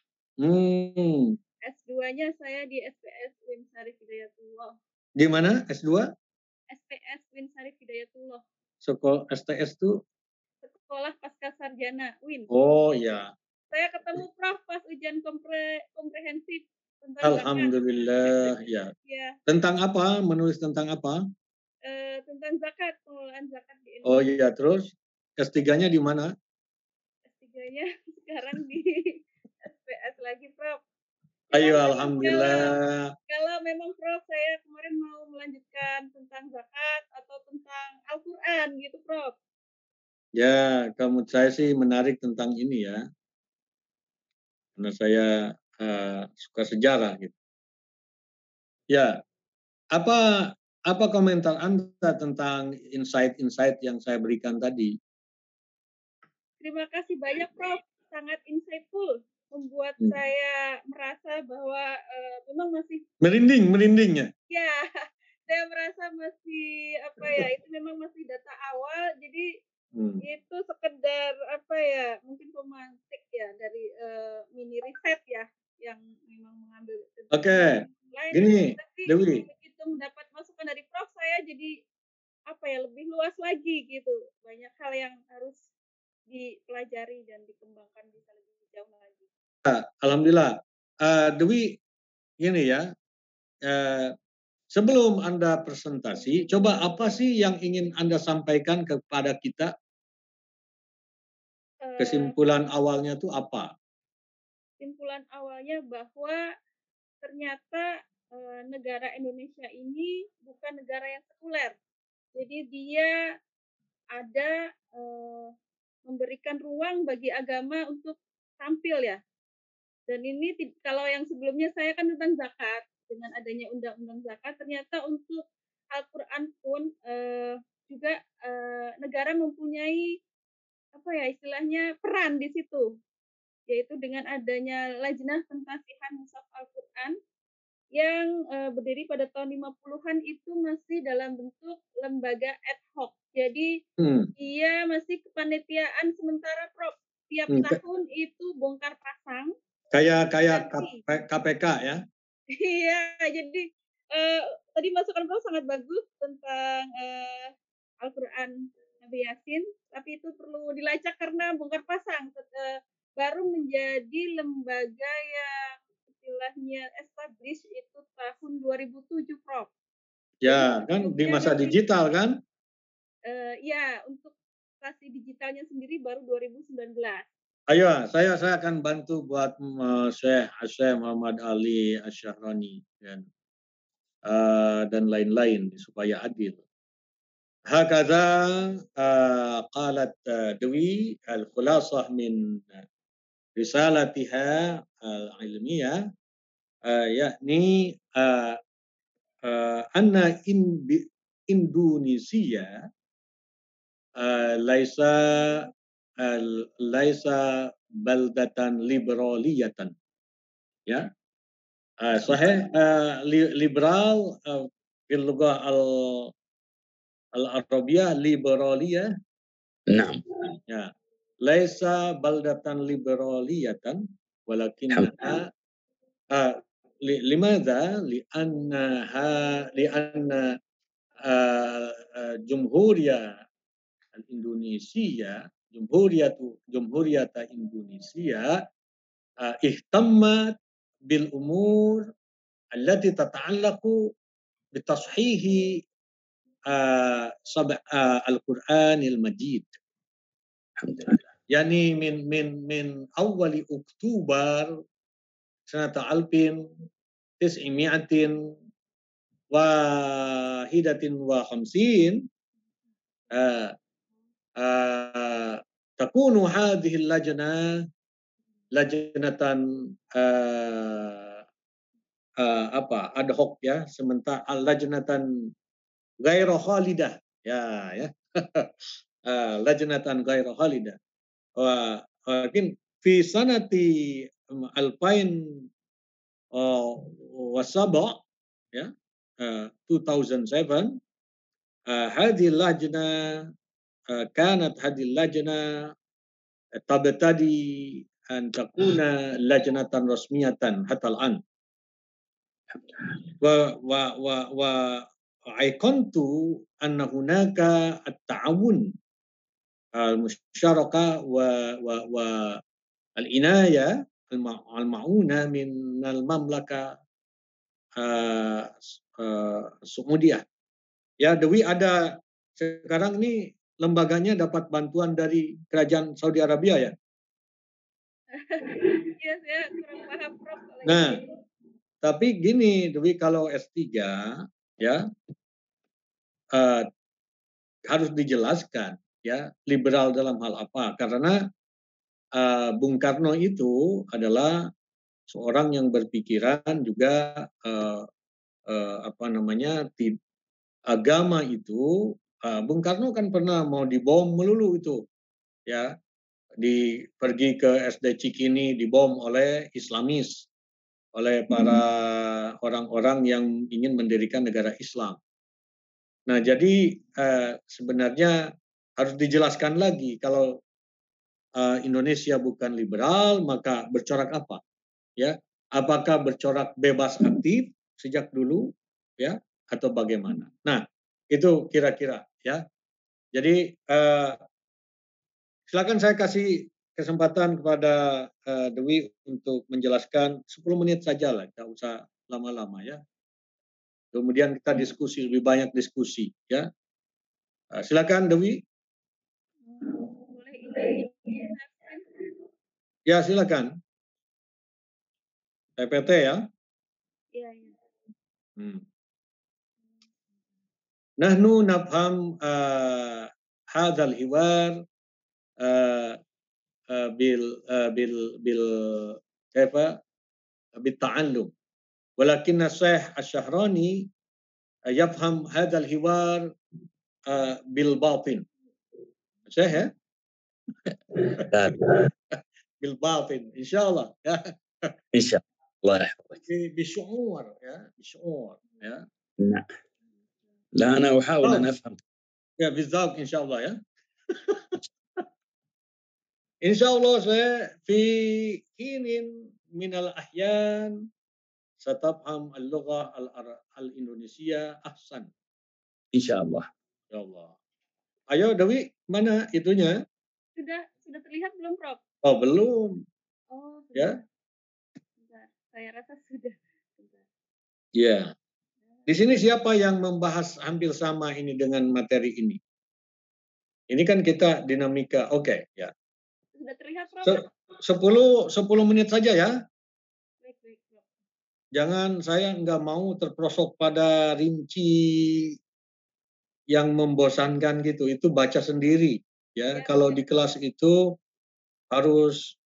S2-nya saya di SPS Win Syarif Hidayatullah. Di mana S2? SPS Win Syarif Hidayatullah. Sekolah STS itu? Sekolah Pasca Sarjana Win. Oh, ya. Saya ketemu Prof pas ujian komprehensif. Alhamdulillah, ya. Tentang apa? Menulis tentang apa? Tentang zakat, pengelolaan zakat di Indonesia. Oh iya, terus S3-nya di mana? S3-nya sekarang di SPS lagi, Prof. Ayo, alhamdulillah. Kalau memang Prof, saya kemarin mau melanjutkan tentang zakat atau tentang Al-Quran gitu, Prof. Ya, saya sih menarik tentang ini, ya. Karena saya suka sejarah gitu. Ya, apa komentar Anda tentang insight-insight yang saya berikan tadi? Terima kasih banyak Prof, sangat insightful, membuat saya merasa bahwa memang masih merinding ya. Ya, saya merasa masih itu memang masih data awal, jadi itu sekedar mungkin pemantik ya dari mini riset ya yang memang mengambil. Oke, gini, Tapi Dewi. begitu mendapat masukan dari Prof, saya jadi lebih luas lagi gitu, banyak hal yang harus dipelajari dan dikembangkan bisa lebih jauh lagi. Alhamdulillah, Dewi, gini ya. Sebelum Anda presentasi, coba apa sih yang ingin Anda sampaikan kepada kita? Kesimpulan awalnya itu apa? Kesimpulan awalnya bahwa ternyata negara Indonesia ini bukan negara yang sekuler. Jadi dia ada memberikan ruang bagi agama untuk tampil ya. Dan ini kalau yang sebelumnya saya kan tentang zakat, dengan adanya undang-undang zakat, ternyata untuk Al-Quran pun juga negara mempunyai istilahnya peran di situ, yaitu dengan adanya Lajnah Pentasihan Mushaf Al-Quran yang berdiri pada tahun 50-an itu masih dalam bentuk lembaga ad hoc. Jadi dia masih kepanitiaan sementara Prof. Tiap tahun itu bongkar pasang. Kayak KPK ya? Iya, jadi tadi masukan Prof sangat bagus tentang Al-Quran Nabi Yasin, tapi itu perlu dilacak karena bongkar pasang baru menjadi lembaga yang istilahnya established itu tahun 2007 Prof. Ya, kan di masa digital kan? Ya, untuk versi digitalnya sendiri baru 2019. Ayo, saya akan bantu buat Syekh Muhammad Ali Asy-Syahrani dan lain-lain supaya adil. Hakadha qalat Dewi al-khulasah min risalatiha al-ilmiyah yakni anna Indonesia laisa baldatan liberaliyatan, ya. Sahih, liberal fil lughah al-arabiyah liberaliyah. Naam. Ya. Laisa baldatan liberaliyatan walakinnaha limadha lianna Jumhuriyah Indonesia, Jumhuriyata Indonesia ihtammat bil umur allati tata'allaqu bitashihi al-Qur'anil Majid. Alhamdulillah. Yani min awali Oktober sanata 1951 takunu hadhihi al-lajnah lajnatan ad hoc ya, sementara al-lajnatan ghairu khalidah ya lajnatan ghairu khalidah lakin fi sanati 2007 ya 2007 hadhihi al-lajnah kanat hadhihi al-lajnah tabtadi an takuna lajnatan rasmiyatan hatta al-an wa aiqantu anna hunaka at-ta'awun al-musyarakah wa al-inayah al-ma'una min al-mamlaka Saudiyah. Ya, Dewi, ada sekarang ini lembaganya dapat bantuan dari kerajaan Saudi Arabia ya? Iya, saya kurang paham Prof. Nah, tapi gini Dewi, kalau S3 ya harus dijelaskan ya liberal dalam hal apa, karena Bung Karno itu adalah seorang yang berpikiran juga agama itu, Bung Karno kan pernah mau dibom melulu itu, ya, pergi ke SD Cikini dibom oleh Islamis, oleh para orang-orang yang ingin mendirikan negara Islam. Nah, jadi sebenarnya harus dijelaskan lagi kalau Indonesia bukan liberal, maka bercorak apa? Ya, apakah bercorak bebas aktif sejak dulu, ya, atau bagaimana? Nah, itu kira-kira, ya. Jadi silakan saya kasih kesempatan kepada Dewi untuk menjelaskan 10 menit saja lah, tidak usah lama-lama ya. Kemudian kita diskusi, lebih banyak diskusi, ya. Silakan Dewi. Boleh ini Ya, silakan. PPT ya. Iya, iya. Nahnu nafham hadzal hiwar bil kaifa بالتعلم ولكن الشيخ الشهراني يفهم هذا الحوار بالباطن صحيح بالباطن إن شاء الله إن شاء الله يحفظك بشعور يا نعم لا أنا أحاول أن أفهم يا بالضبط إن شاء الله يا إن شاء الله في حين من الأحيان ستفهم اللغة الإندونيسية أحسن إن شاء الله. Ya Allah. Ayo Dewi, mana itunya? Sudah terlihat belum, Prof? Oh, belum. Oh, sudah. Ya. Bentar. Saya rasa sudah. Bentar. Ya. Di sini siapa yang membahas hampir sama ini dengan materi ini? Ini kan kita dinamika. Oke, ya. Sudah terlihat, Prof? 10 menit saja ya. Baik, Prof. Jangan, saya nggak mau terprosok pada rinci yang membosankan gitu. Itu baca sendiri ya. Kalau di kelas itu harus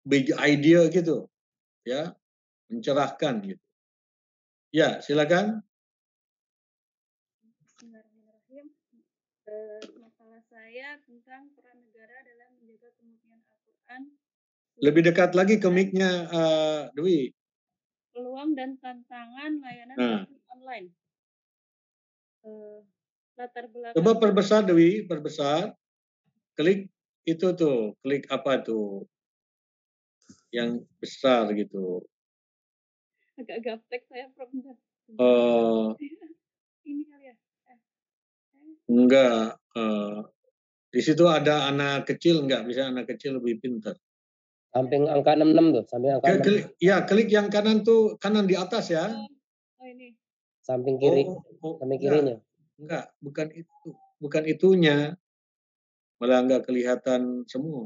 big idea gitu ya, mencerahkan gitu. Ya, silakan. Bismillahirrahmanirrahim. Masalah saya tentang peran negara dalam menjaga kemurnian Al-Quran. Lebih dekat lagi ke mic-nya, Dewi. Peluang dan tantangan layanan online. Latar belakang. Coba perbesar Dewi, perbesar. Klik itu tuh, klik apa tuh? Yang besar gitu. Agak gaptek saya, Prof. Ini kali ya? Enggak. Di situ ada anak kecil, enggak bisa anak kecil lebih pintar. Samping angka 66 tuh, samping angka 66. Ya, klik yang kanan tuh, kanan di atas ya. Oh ini. Samping kiri, samping kirinya. Enggak, bukan itu. Bukan itunya. Malah enggak kelihatan semua.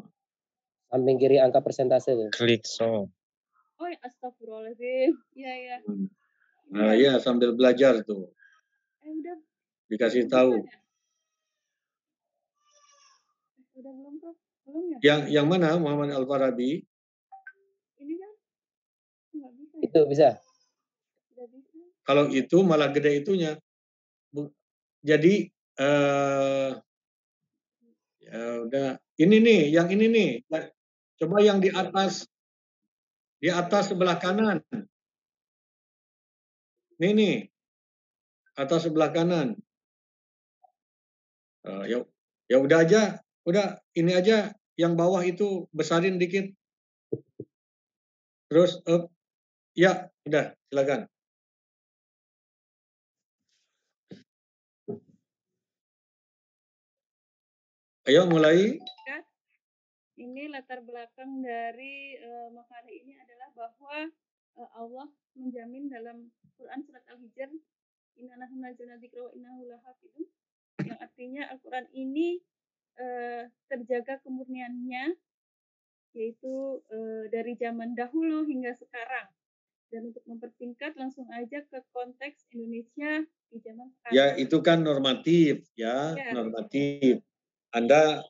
Samping kiri angka persentase tuh. Klik so. Oh, astagfirullahaladzim. Iya. Nah, ya sambil belajar tuh. Udah. Dikasih tahu. Udah belum, Prof? Belum ya? Yang mana Muhammad Al-Farabi? Ini kan nggak bisa. Itu bisa. Nggak bisa. Kalau itu malah gede itunya. Jadi ya udah. Ini nih, yang ini nih. Coba yang di atas sebelah kanan. Nih. Atas sebelah kanan. Ya udah aja. Udah, ini aja yang bawah itu besarin dikit. Terus ya, udah, silakan. Ayo mulai. Ini latar belakang dari makalah ini adalah bahwa Allah menjamin dalam Quran surat Al-Hijr, Inna nahnu nazzalna dzikra wa innahu lahafidun, yang artinya Al-Quran ini terjaga kemurniannya, yaitu dari zaman dahulu hingga sekarang. Dan untuk mempertingkat langsung aja ke konteks Indonesia di zaman sekarang. Ya, itu kan normatif ya. Normatif. Anda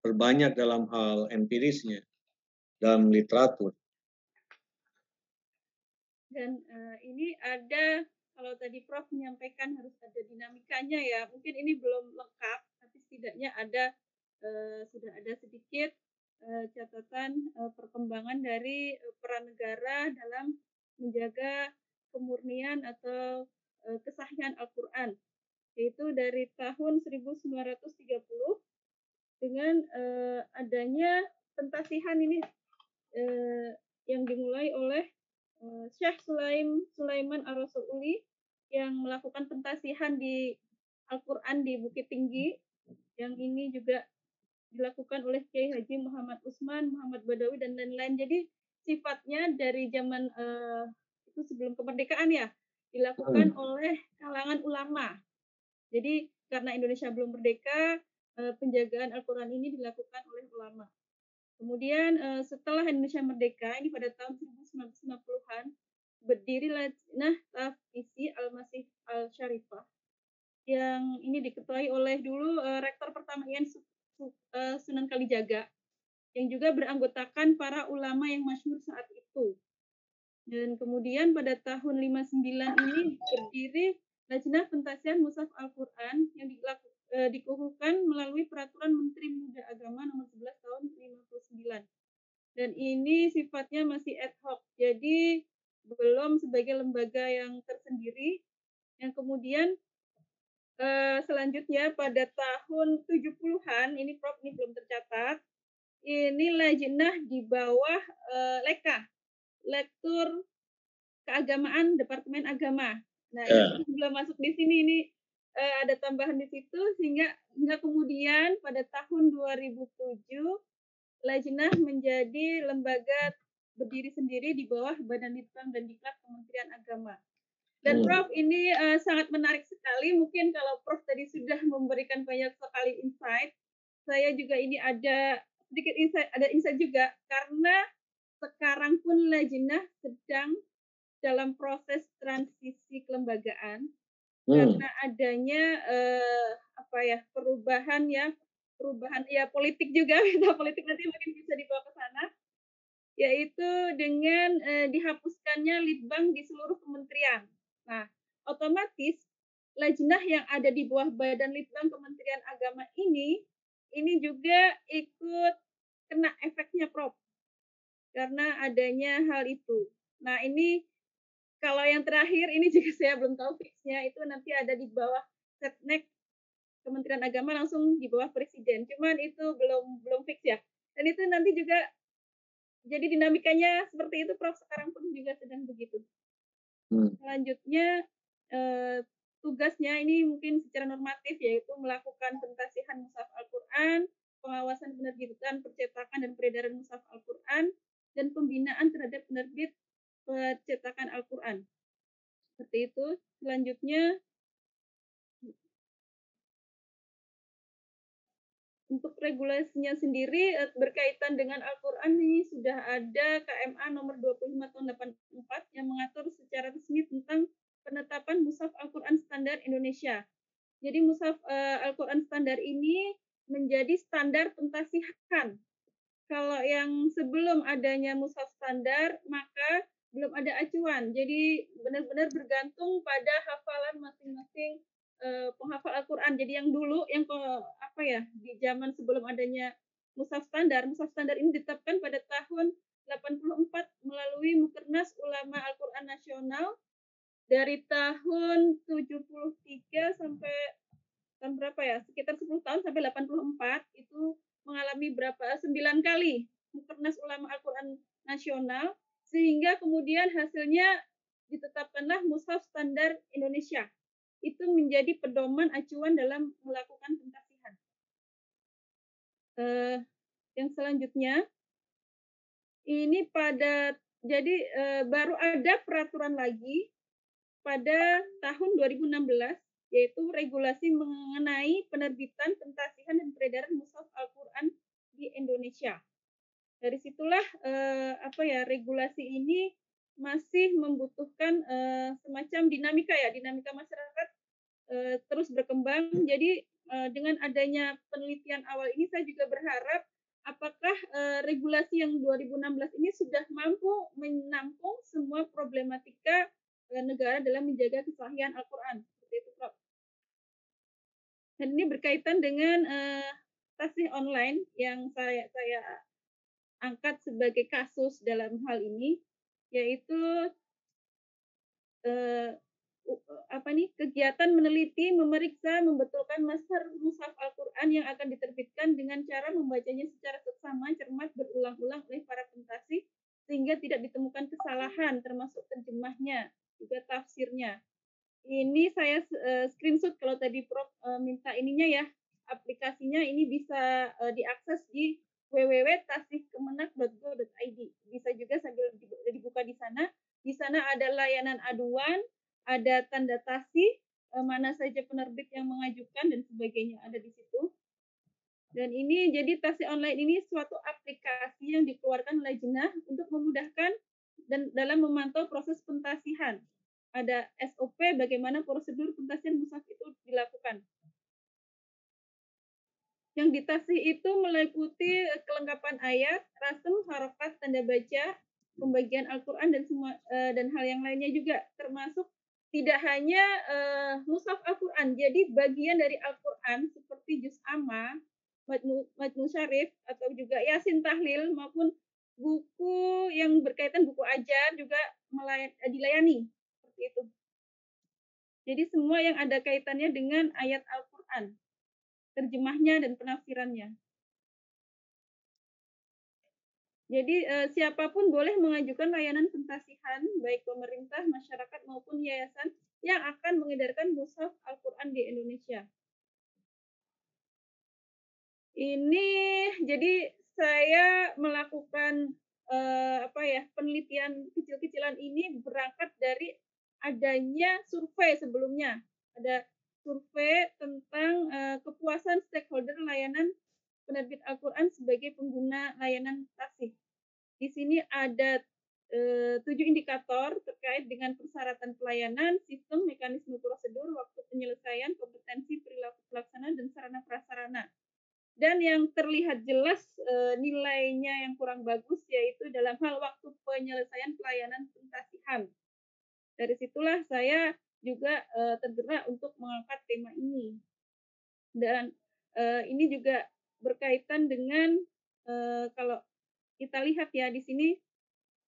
perbanyak dalam hal empirisnya, dalam literatur. Dan ini ada, kalau tadi Prof menyampaikan harus ada dinamikanya ya, mungkin ini belum lengkap, tapi setidaknya ada sudah ada sedikit catatan perkembangan dari peran negara dalam menjaga kemurnian atau kesahihan Al-Quran, yaitu dari tahun 1930 dengan adanya pentasihan ini yang dimulai oleh Syekh Sulaiman Ar-Rasululi yang melakukan pentasihan di Al-Quran di Bukit Tinggi, yang ini juga dilakukan oleh Kiai Haji Muhammad Usman, Muhammad Badawi, dan lain-lain. Jadi sifatnya dari zaman itu sebelum kemerdekaan ya, dilakukan oleh kalangan ulama. Jadi karena Indonesia belum merdeka, penjagaan Al-Quran ini dilakukan oleh ulama. Kemudian setelah Indonesia merdeka, ini pada tahun 1990-an, berdiri Lajnah Tafisi Al-Masih Al-Syarifah, yang ini diketuai oleh dulu rektor pertama IAIN Sunan Kalijaga, yang juga beranggotakan para ulama yang masyhur saat itu. Dan kemudian pada tahun 59 ini berdiri Lajnah Pentasihan Mushaf Al-Quran yang dikukuhkan melalui Peraturan Menteri Muda Agama nomor 11 tahun 59. Dan ini sifatnya masih ad hoc, jadi belum sebagai lembaga yang tersendiri. Yang kemudian selanjutnya pada tahun 70-an, ini Prof ini belum tercatat, ini Lajnah di bawah Lektur Keagamaan Departemen Agama. Nah, ini belum masuk di sini, ini ada tambahan di situ, sehingga kemudian pada tahun 2007 Lajnah menjadi lembaga berdiri sendiri di bawah Badan Litbang dan Diklat Kementerian Agama. Dan Prof ini sangat menarik sekali, mungkin kalau Prof tadi sudah memberikan banyak sekali insight, saya juga ini ada sedikit insight juga, karena sekarang pun Lajnah sedang dalam proses transisi kelembagaan karena adanya perubahan ya politik juga, politik nanti mungkin bisa dibawa ke sana, yaitu dengan dihapuskannya litbang di seluruh kementerian. Nah, otomatis Lajnah yang ada di bawah Badan Litbang Kementerian Agama ini juga ikut kena efeknya, Prof, karena adanya hal itu. Nah, ini kalau yang terakhir ini juga saya belum tahu fixnya, itu nanti ada di bawah Setnek Kementerian Agama langsung di bawah Presiden. Cuman itu belum fix ya. Dan itu nanti juga jadi dinamikanya seperti itu, Prof, sekarang pun juga sedang begitu. Selanjutnya tugasnya ini mungkin secara normatif, yaitu melakukan pentasihan mushaf Al-Quran, pengawasan penerbitan, percetakan dan peredaran mushaf Al-Quran, dan pembinaan terhadap penerbit percetakan Al-Quran. Seperti itu. Selanjutnya, untuk regulasinya sendiri berkaitan dengan Al-Quran ini sudah ada KMA nomor 25 tahun 84 yang mengatur secara resmi tentang penetapan mushaf Al-Quran standar Indonesia. Jadi mushaf Al-Quran standar ini menjadi standar pentasihan. Kalau yang sebelum adanya mushaf standar, maka belum ada acuan. Jadi benar-benar bergantung pada hafalan masing-masing penghafal Al-Quran. Jadi yang dulu, yang di zaman sebelum adanya mushaf standar ini ditetapkan pada tahun 84 melalui Mukernas Ulama Al-Quran Nasional dari tahun 73 sampai tahun berapa ya? Sekitar 10 tahun sampai 84 itu mengalami 9 kali Mukernas Ulama Al-Quran Nasional, sehingga kemudian hasilnya ditetapkanlah mushaf standar Indonesia. Itu menjadi pedoman acuan dalam melakukan pentasihan. Yang selanjutnya, ini baru ada peraturan lagi pada tahun 2016, yaitu regulasi mengenai penerbitan, pentasihan, dan peredaran mushaf Al-Quran di Indonesia. Dari situlah regulasi ini masih membutuhkan semacam dinamika masyarakat terus berkembang. Jadi dengan adanya penelitian awal ini, saya juga berharap apakah regulasi yang 2016 ini sudah mampu menampung semua problematika negara dalam menjaga kesahihan Al-Quran. Seperti itu, Prof. Dan ini berkaitan dengan tasih online yang saya angkat sebagai kasus dalam hal ini, yaitu kegiatan meneliti, memeriksa, membetulkan mushaf Al-Quran yang akan diterbitkan dengan cara membacanya secara seksama, cermat, berulang-ulang oleh para pentasih, sehingga tidak ditemukan kesalahan, termasuk terjemahnya, juga tafsirnya. Ini saya screenshot kalau tadi Prof minta ininya ya, aplikasinya ini bisa diakses di www.tasihkemenak.go.id. Bisa juga sambil dibuka di sana. Di sana ada layanan aduan, ada tanda tasih, mana saja penerbit yang mengajukan dan sebagainya ada di situ. Dan ini jadi tasih online ini suatu aplikasi yang dikeluarkan oleh Lajnah untuk memudahkan dan dalam memantau proses pentasihan. Ada SOP bagaimana prosedur pentasihan mushaf itu dilakukan. Yang ditasih itu meliputi kelengkapan ayat, rasem, harokat, tanda baca, pembagian Al-Quran dan semua dan hal yang lainnya juga, termasuk tidak hanya mushaf Al-Quran. Jadi bagian dari Al-Quran seperti juz amma, Majmu Syarif atau juga Yasin Tahlil maupun buku yang berkaitan buku ajar juga dilayani seperti itu. Jadi semua yang ada kaitannya dengan ayat Al-Quran, terjemahnya dan penafsirannya. Jadi siapapun boleh mengajukan layanan pentasihan, baik pemerintah, masyarakat maupun yayasan yang akan mengedarkan mushaf Al-Quran di Indonesia. Ini jadi saya melakukan penelitian kecil-kecilan ini berangkat dari adanya survei sebelumnya. Ada survei tentang kepuasan stakeholder layanan penerbit Al-Quran sebagai pengguna layanan tasih. Di sini ada 7 indikator terkait dengan persyaratan pelayanan, sistem, mekanisme prosedur, waktu penyelesaian, kompetensi, perilaku pelaksana, dan sarana prasarana. Dan yang terlihat jelas nilainya yang kurang bagus yaitu dalam hal waktu penyelesaian pelayanan pentasihan. Dari situlah saya juga tergerak untuk mengangkat tema ini. Dan ini juga berkaitan dengan kalau kita lihat ya di sini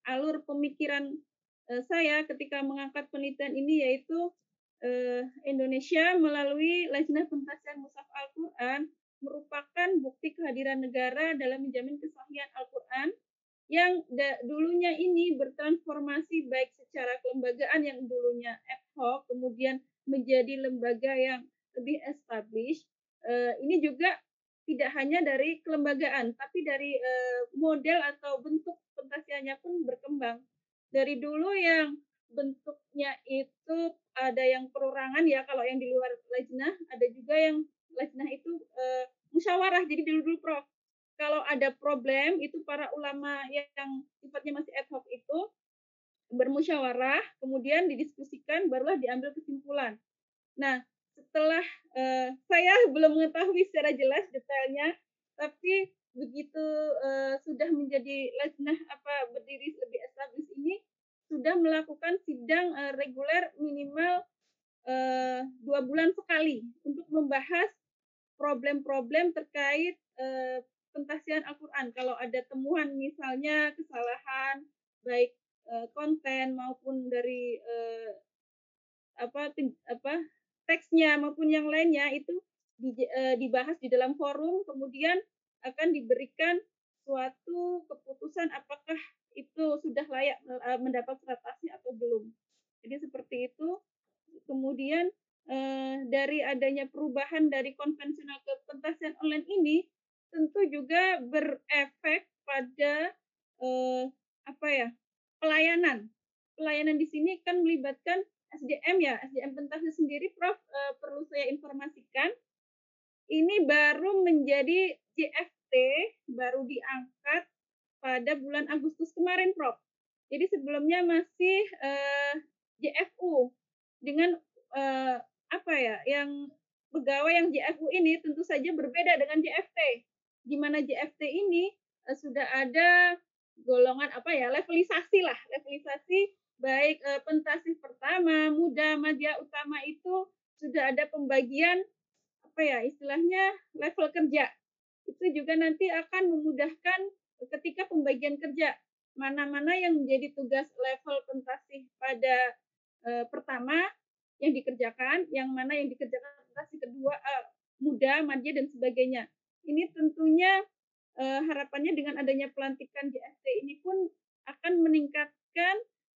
alur pemikiran saya ketika mengangkat penelitian ini yaitu Indonesia melalui Lajnah Pentasihan Mushaf Al-Quran merupakan bukti kehadiran negara dalam menjamin kesahihan Al-Quran yang dulunya ini bertransformasi baik secara kelembagaan yang dulunya ad hoc kemudian menjadi lembaga yang lebih established. Ini juga tidak hanya dari kelembagaan tapi dari model atau bentuk pentasihannya pun berkembang. Dari dulu yang bentuknya itu ada yang perorangan ya kalau yang di luar Lajnah, ada juga yang Lajnah itu musyawarah. Jadi dulu Prof, kalau ada problem itu para ulama yang sifatnya masih ad hoc itu bermusyawarah, kemudian didiskusikan, barulah diambil kesimpulan. Nah, setelah saya belum mengetahui secara jelas detailnya, tapi begitu sudah menjadi Lajnah berdiri lebih established ini sudah melakukan sidang reguler minimal 2 bulan sekali untuk membahas problem-problem terkait pentasihan Al-Quran. Kalau ada temuan misalnya kesalahan baik konten maupun dari teksnya maupun yang lainnya itu dibahas di dalam forum, kemudian akan diberikan suatu keputusan apakah itu sudah layak mendapat surat tasih atau belum. Jadi seperti itu. Kemudian dari adanya perubahan dari konvensional ke pentasihan online ini tentu juga berefek pada pelayanan. Pelayanan di sini kan melibatkan SDM ya, SDM pentasih sendiri Prof perlu saya informasikan ini baru menjadi JFT, baru diangkat pada bulan Agustus kemarin Prof. Jadi sebelumnya masih JFU dengan yang pegawai yang JFU ini tentu saja berbeda dengan JFT. di mana JFT ini sudah ada golongan levelisasi baik pentasih pertama, muda, madya, utama itu sudah ada pembagian istilahnya level kerja. Itu juga nanti akan memudahkan ketika pembagian kerja mana-mana yang menjadi tugas level pentasih pada pertama yang dikerjakan, yang mana yang dikerjakan pentasih kedua, muda, madya dan sebagainya. Ini tentunya harapannya dengan adanya pelantikan JFT ini pun akan meningkatkan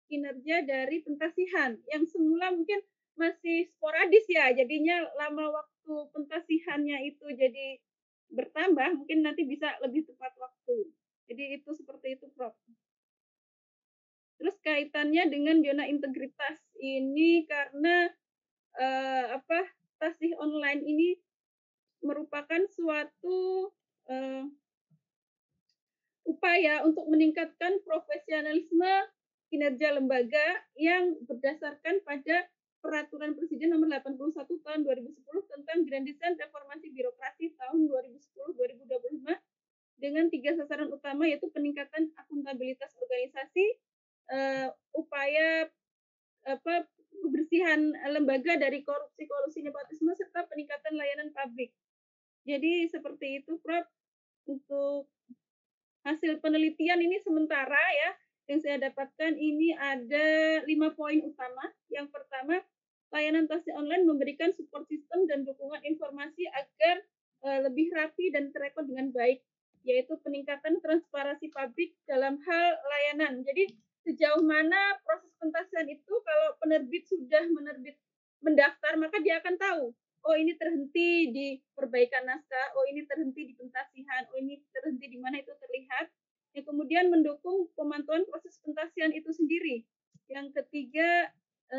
kinerja dari pentasihan yang semula mungkin masih sporadis ya, jadinya lama waktu pentasihannya itu jadi bertambah, mungkin nanti bisa lebih tepat waktu. Jadi itu seperti itu, Prof. Terus kaitannya dengan zona integritas ini karena tasih online ini merupakan suatu upaya untuk meningkatkan profesionalisme kinerja lembaga yang berdasarkan pada Peraturan Presiden Nomor 81 Tahun 2010 tentang Grand Design Reformasi Birokrasi tahun 2010-2025 dengan 3 sasaran utama, yaitu peningkatan akuntabilitas organisasi, upaya kebersihan lembaga dari korupsi, kolusi, nepotisme, serta peningkatan layanan publik. Jadi seperti itu, Prof. Untuk hasil penelitian ini sementara ya, yang saya dapatkan ini ada 5 poin utama. Yang pertama, layanan tasih online memberikan support system dan dukungan informasi agar lebih rapi dan terekod dengan baik, yaitu peningkatan transparansi publik dalam hal layanan. Jadi sejauh mana proses pentasihan itu, kalau penerbit sudah mendaftar, maka dia akan tahu, oh ini terhenti di perbaikan naskah, oh ini terhenti di pentasihan, oh ini terhenti di mana, itu terlihat. Yang kemudian mendukung pemantauan proses pentasihan itu sendiri. Yang ketiga,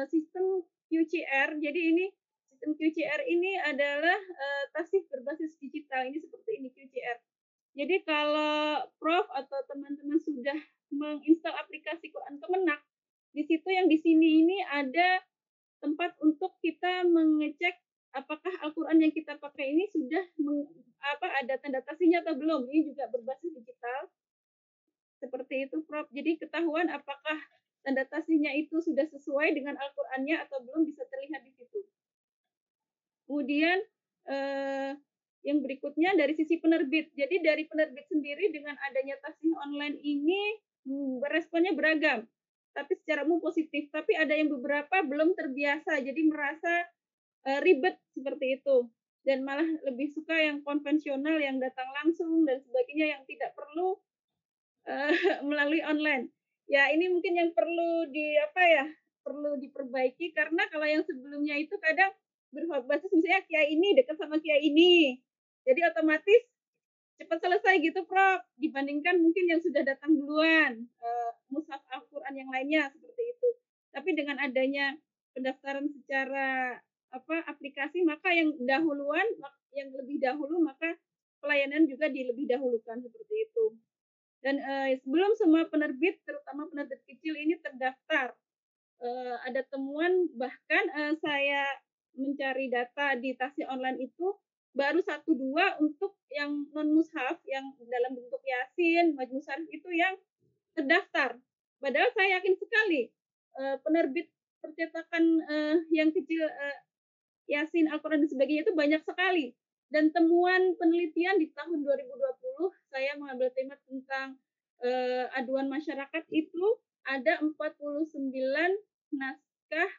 sistem QCR. Jadi ini sistem QCR ini adalah tasih berbasis digital. Ini seperti ini QCR. Jadi kalau Prof atau teman-teman sudah menginstal aplikasi Quran Kemenak, di situ yang di sini ini ada tempat untuk kita mengecek apakah Al-Quran yang kita pakai ini sudah ada tanda tasihnya atau belum. Ini juga berbasis digital. Seperti itu, Prof. Jadi ketahuan apakah tanda tasihnya itu sudah sesuai dengan Al-Qur'annya atau belum, bisa terlihat di situ. Kemudian yang berikutnya dari sisi penerbit. Jadi dari penerbit sendiri dengan adanya tasih online ini responnya beragam, tapi secara umum positif. Tapi ada yang beberapa belum terbiasa, jadi merasa ribet seperti itu. Dan malah lebih suka yang konvensional, yang datang langsung dan sebagainya, yang tidak perlu melalui online. Ya, ini mungkin yang perlu perlu diperbaiki, karena kalau yang sebelumnya itu kadang berbasis misalnya kiai ini dekat sama kiai ini. Jadi otomatis cepat selesai gitu, Prof, dibandingkan mungkin yang sudah datang duluan, mushaf Al-Qur'an yang lainnya seperti itu. Tapi dengan adanya pendaftaran secara aplikasi, maka yang lebih dahulu, maka pelayanan juga dilebih dahulukan seperti itu. Dan sebelum semua penerbit, terutama penerbit kecil ini terdaftar, ada temuan, bahkan saya mencari data di tasih online itu baru 1-2 untuk yang non mushaf, yang dalam bentuk Yasin, Majmu Syarif itu yang terdaftar. Padahal saya yakin sekali penerbit percetakan yang kecil, Yasin, Al-Quran dan sebagainya itu banyak sekali. Dan temuan penelitian di tahun 2020, saya mengambil tema tentang aduan masyarakat, itu ada 49 naskah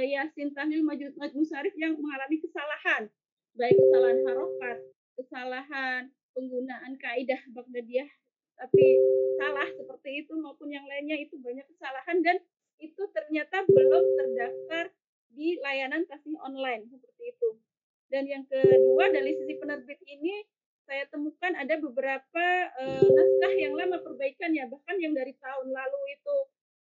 Yasin, Tahlil, Majmu Syarif yang mengalami kesalahan, baik kesalahan harokat, kesalahan penggunaan kaidah Baghdadiyah tapi salah seperti itu, maupun yang lainnya, itu banyak kesalahan dan itu ternyata belum terdaftar di layanan tasih online seperti itu. Dan yang kedua, dari sisi penerbit ini saya temukan ada beberapa naskah yang lama perbaikan ya, bahkan yang dari tahun lalu itu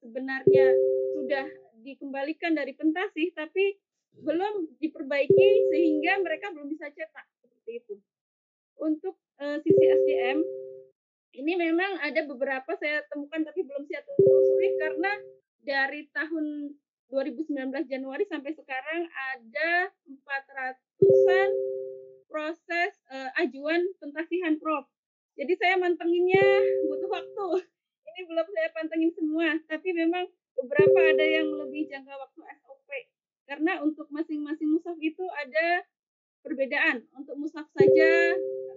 sebenarnya sudah dikembalikan dari pentasih tapi belum diperbaiki sehingga mereka belum bisa cetak seperti itu. Untuk sisi SDM ini memang ada beberapa saya temukan tapi belum saya telusuri, karena dari tahun 2019 Januari sampai sekarang ada 400-an proses, ajuan pentasihan, Prof. Jadi saya mantenginnya butuh waktu. Ini belum saya pantengin semua, tapi memang beberapa ada yang melebihi jangka waktu SOP. Karena untuk masing-masing mushaf itu ada perbedaan. Untuk mushaf saja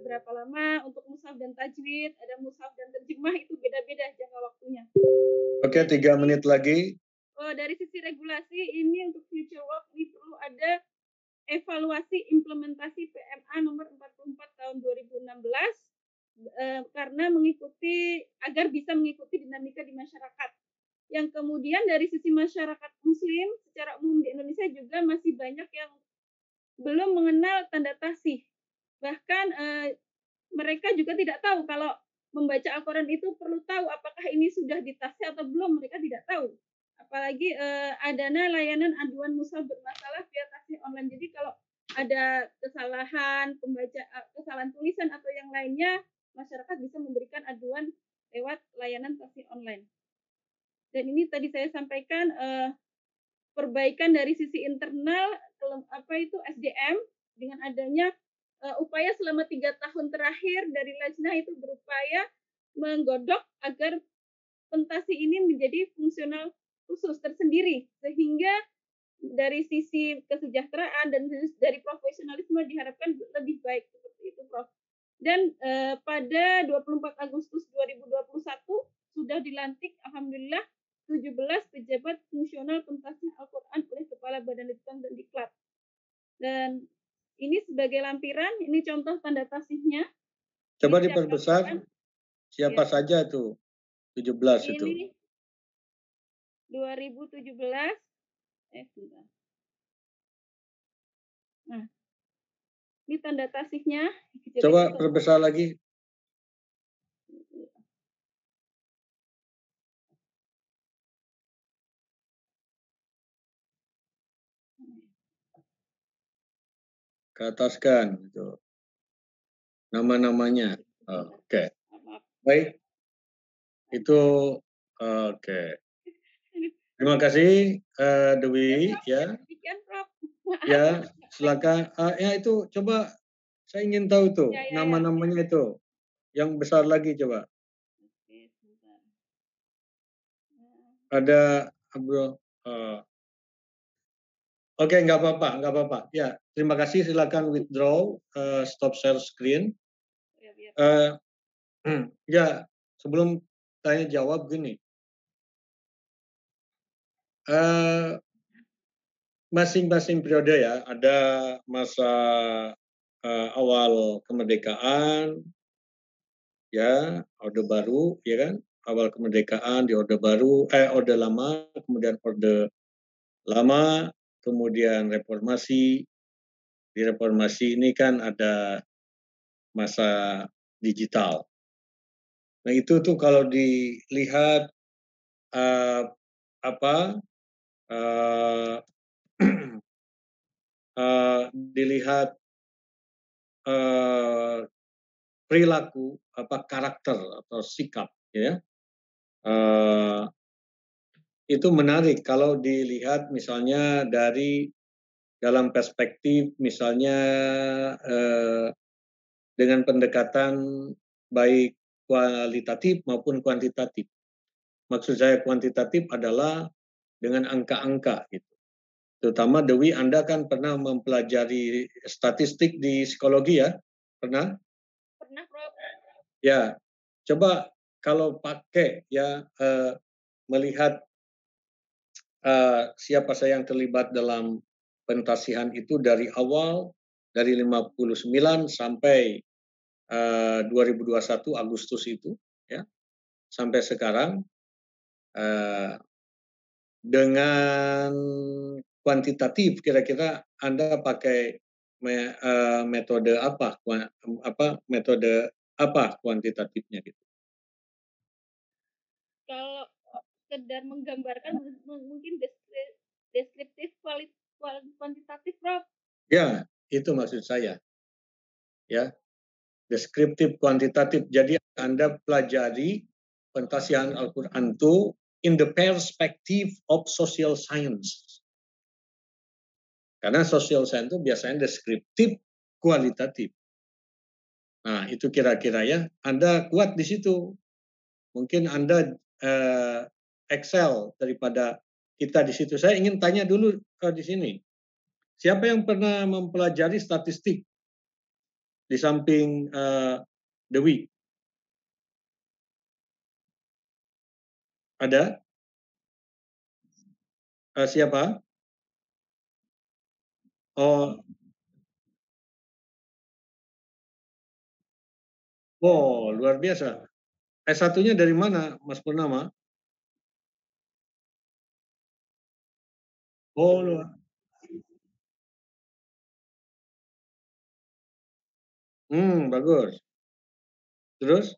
berapa lama, untuk mushaf dan tajwid, ada mushaf dan terjemah itu beda-beda jangka waktunya. Oke, 3 menit lagi. Dari sisi regulasi ini untuk future work ini perlu ada evaluasi implementasi PMA nomor 44 tahun 2016 karena agar bisa mengikuti dinamika di masyarakat. Yang kemudian dari sisi masyarakat muslim secara umum di Indonesia juga masih banyak yang belum mengenal tanda tasih. Bahkan mereka juga tidak tahu kalau membaca Al-Quran itu perlu tahu apakah ini sudah ditasih atau belum, mereka tidak tahu. Apalagi adanya layanan aduan mushaf bermasalah via tasih online. Jadi kalau ada kesalahan kesalahan tulisan atau yang lainnya, masyarakat bisa memberikan aduan lewat layanan tasih online. Dan ini tadi saya sampaikan perbaikan dari sisi internal SDM dengan adanya upaya selama 3 tahun terakhir dari Lajnah itu berupaya menggodok agar pentasi ini menjadi fungsional khusus tersendiri sehingga dari sisi kesejahteraan dan dari profesionalisme diharapkan lebih baik seperti itu, Prof. Dan pada 24 Agustus 2021 sudah dilantik alhamdulillah 17 pejabat fungsional pentasih Al-Quran oleh Kepala Badan Litbang dan Diklat. Dan ini sebagai lampiran, ini contoh tanda tasihnya. Coba diperbesar, siapa saja itu 17 itu? Ini 2017, sebentar. Nah, ini tanda tasihnya. Coba perbesar lagi. Ke atas kan, itu nama-namanya. Oke. Baik. Itu oke. Terima kasih Dewi ya. Ya, silakan. Ya itu coba saya ingin tahu tuh nama-namanya itu. Yang besar lagi coba. Ada Abdul. Oke, nggak apa-apa. Ya, terima kasih. Silakan withdraw, stop share screen. Ya, sebelum tanya jawab gini. Masing-masing periode ya, ada masa awal kemerdekaan, ya, Orde Baru, ya kan? Awal kemerdekaan di Orde Baru, Orde Lama, kemudian Orde Lama, kemudian reformasi. Di reformasi ini kan ada masa digital. Nah itu tuh kalau dilihat dilihat perilaku karakter atau sikap, ya. Itu menarik kalau dilihat misalnya dari dalam perspektif misalnya dengan pendekatan baik kualitatif maupun kuantitatif. Maksud saya kuantitatif adalah dengan angka-angka gitu. Terutama Dewi, Anda kan pernah mempelajari statistik di psikologi ya? Pernah? Pernah, Prof. Ya, coba kalau pakai ya melihat siapa saja yang terlibat dalam pentasihan itu dari awal, dari 59 sampai 2021 Agustus itu, ya, sampai sekarang dengan kuantitatif kira-kira Anda pakai metode apa kuantitatifnya gitu? Kalau sekedar menggambarkan mungkin deskriptif kuantitatif, Prof. Ya, itu maksud saya. Ya, deskriptif kuantitatif. Jadi Anda pelajari pentasihan Al-Quran itu in the perspective of social science. Karena social science itu biasanya deskriptif kualitatif. Nah, itu kira-kira ya. Anda kuat di situ. Mungkin Anda excel daripada kita di situ. Saya ingin tanya dulu di sini. Siapa yang pernah mempelajari statistik di samping Dewi? Ada? Siapa? Oh, luar biasa. S1-nya dari mana, Mas Purnama? Oh, bagus. Terus?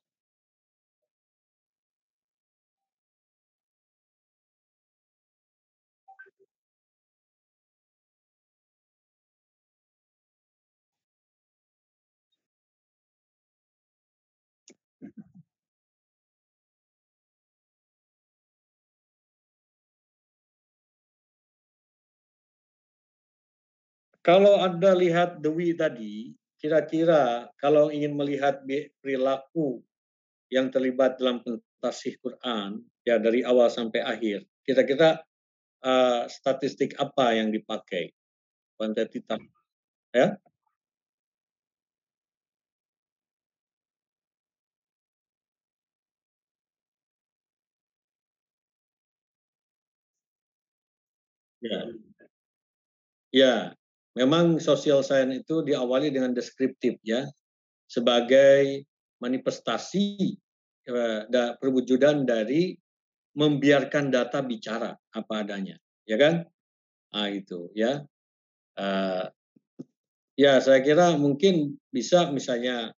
Kalau Anda lihat Dewi tadi, kira-kira kalau ingin melihat perilaku yang terlibat dalam pentasih Quran, ya dari awal sampai akhir, kira-kira statistik apa yang dipakai? Kuantitas, ya? Ya. Ya, memang social science itu diawali dengan deskriptif ya, sebagai manifestasi perwujudan dari membiarkan data bicara apa adanya, ya kan? Nah, itu ya. Ya, saya kira mungkin bisa misalnya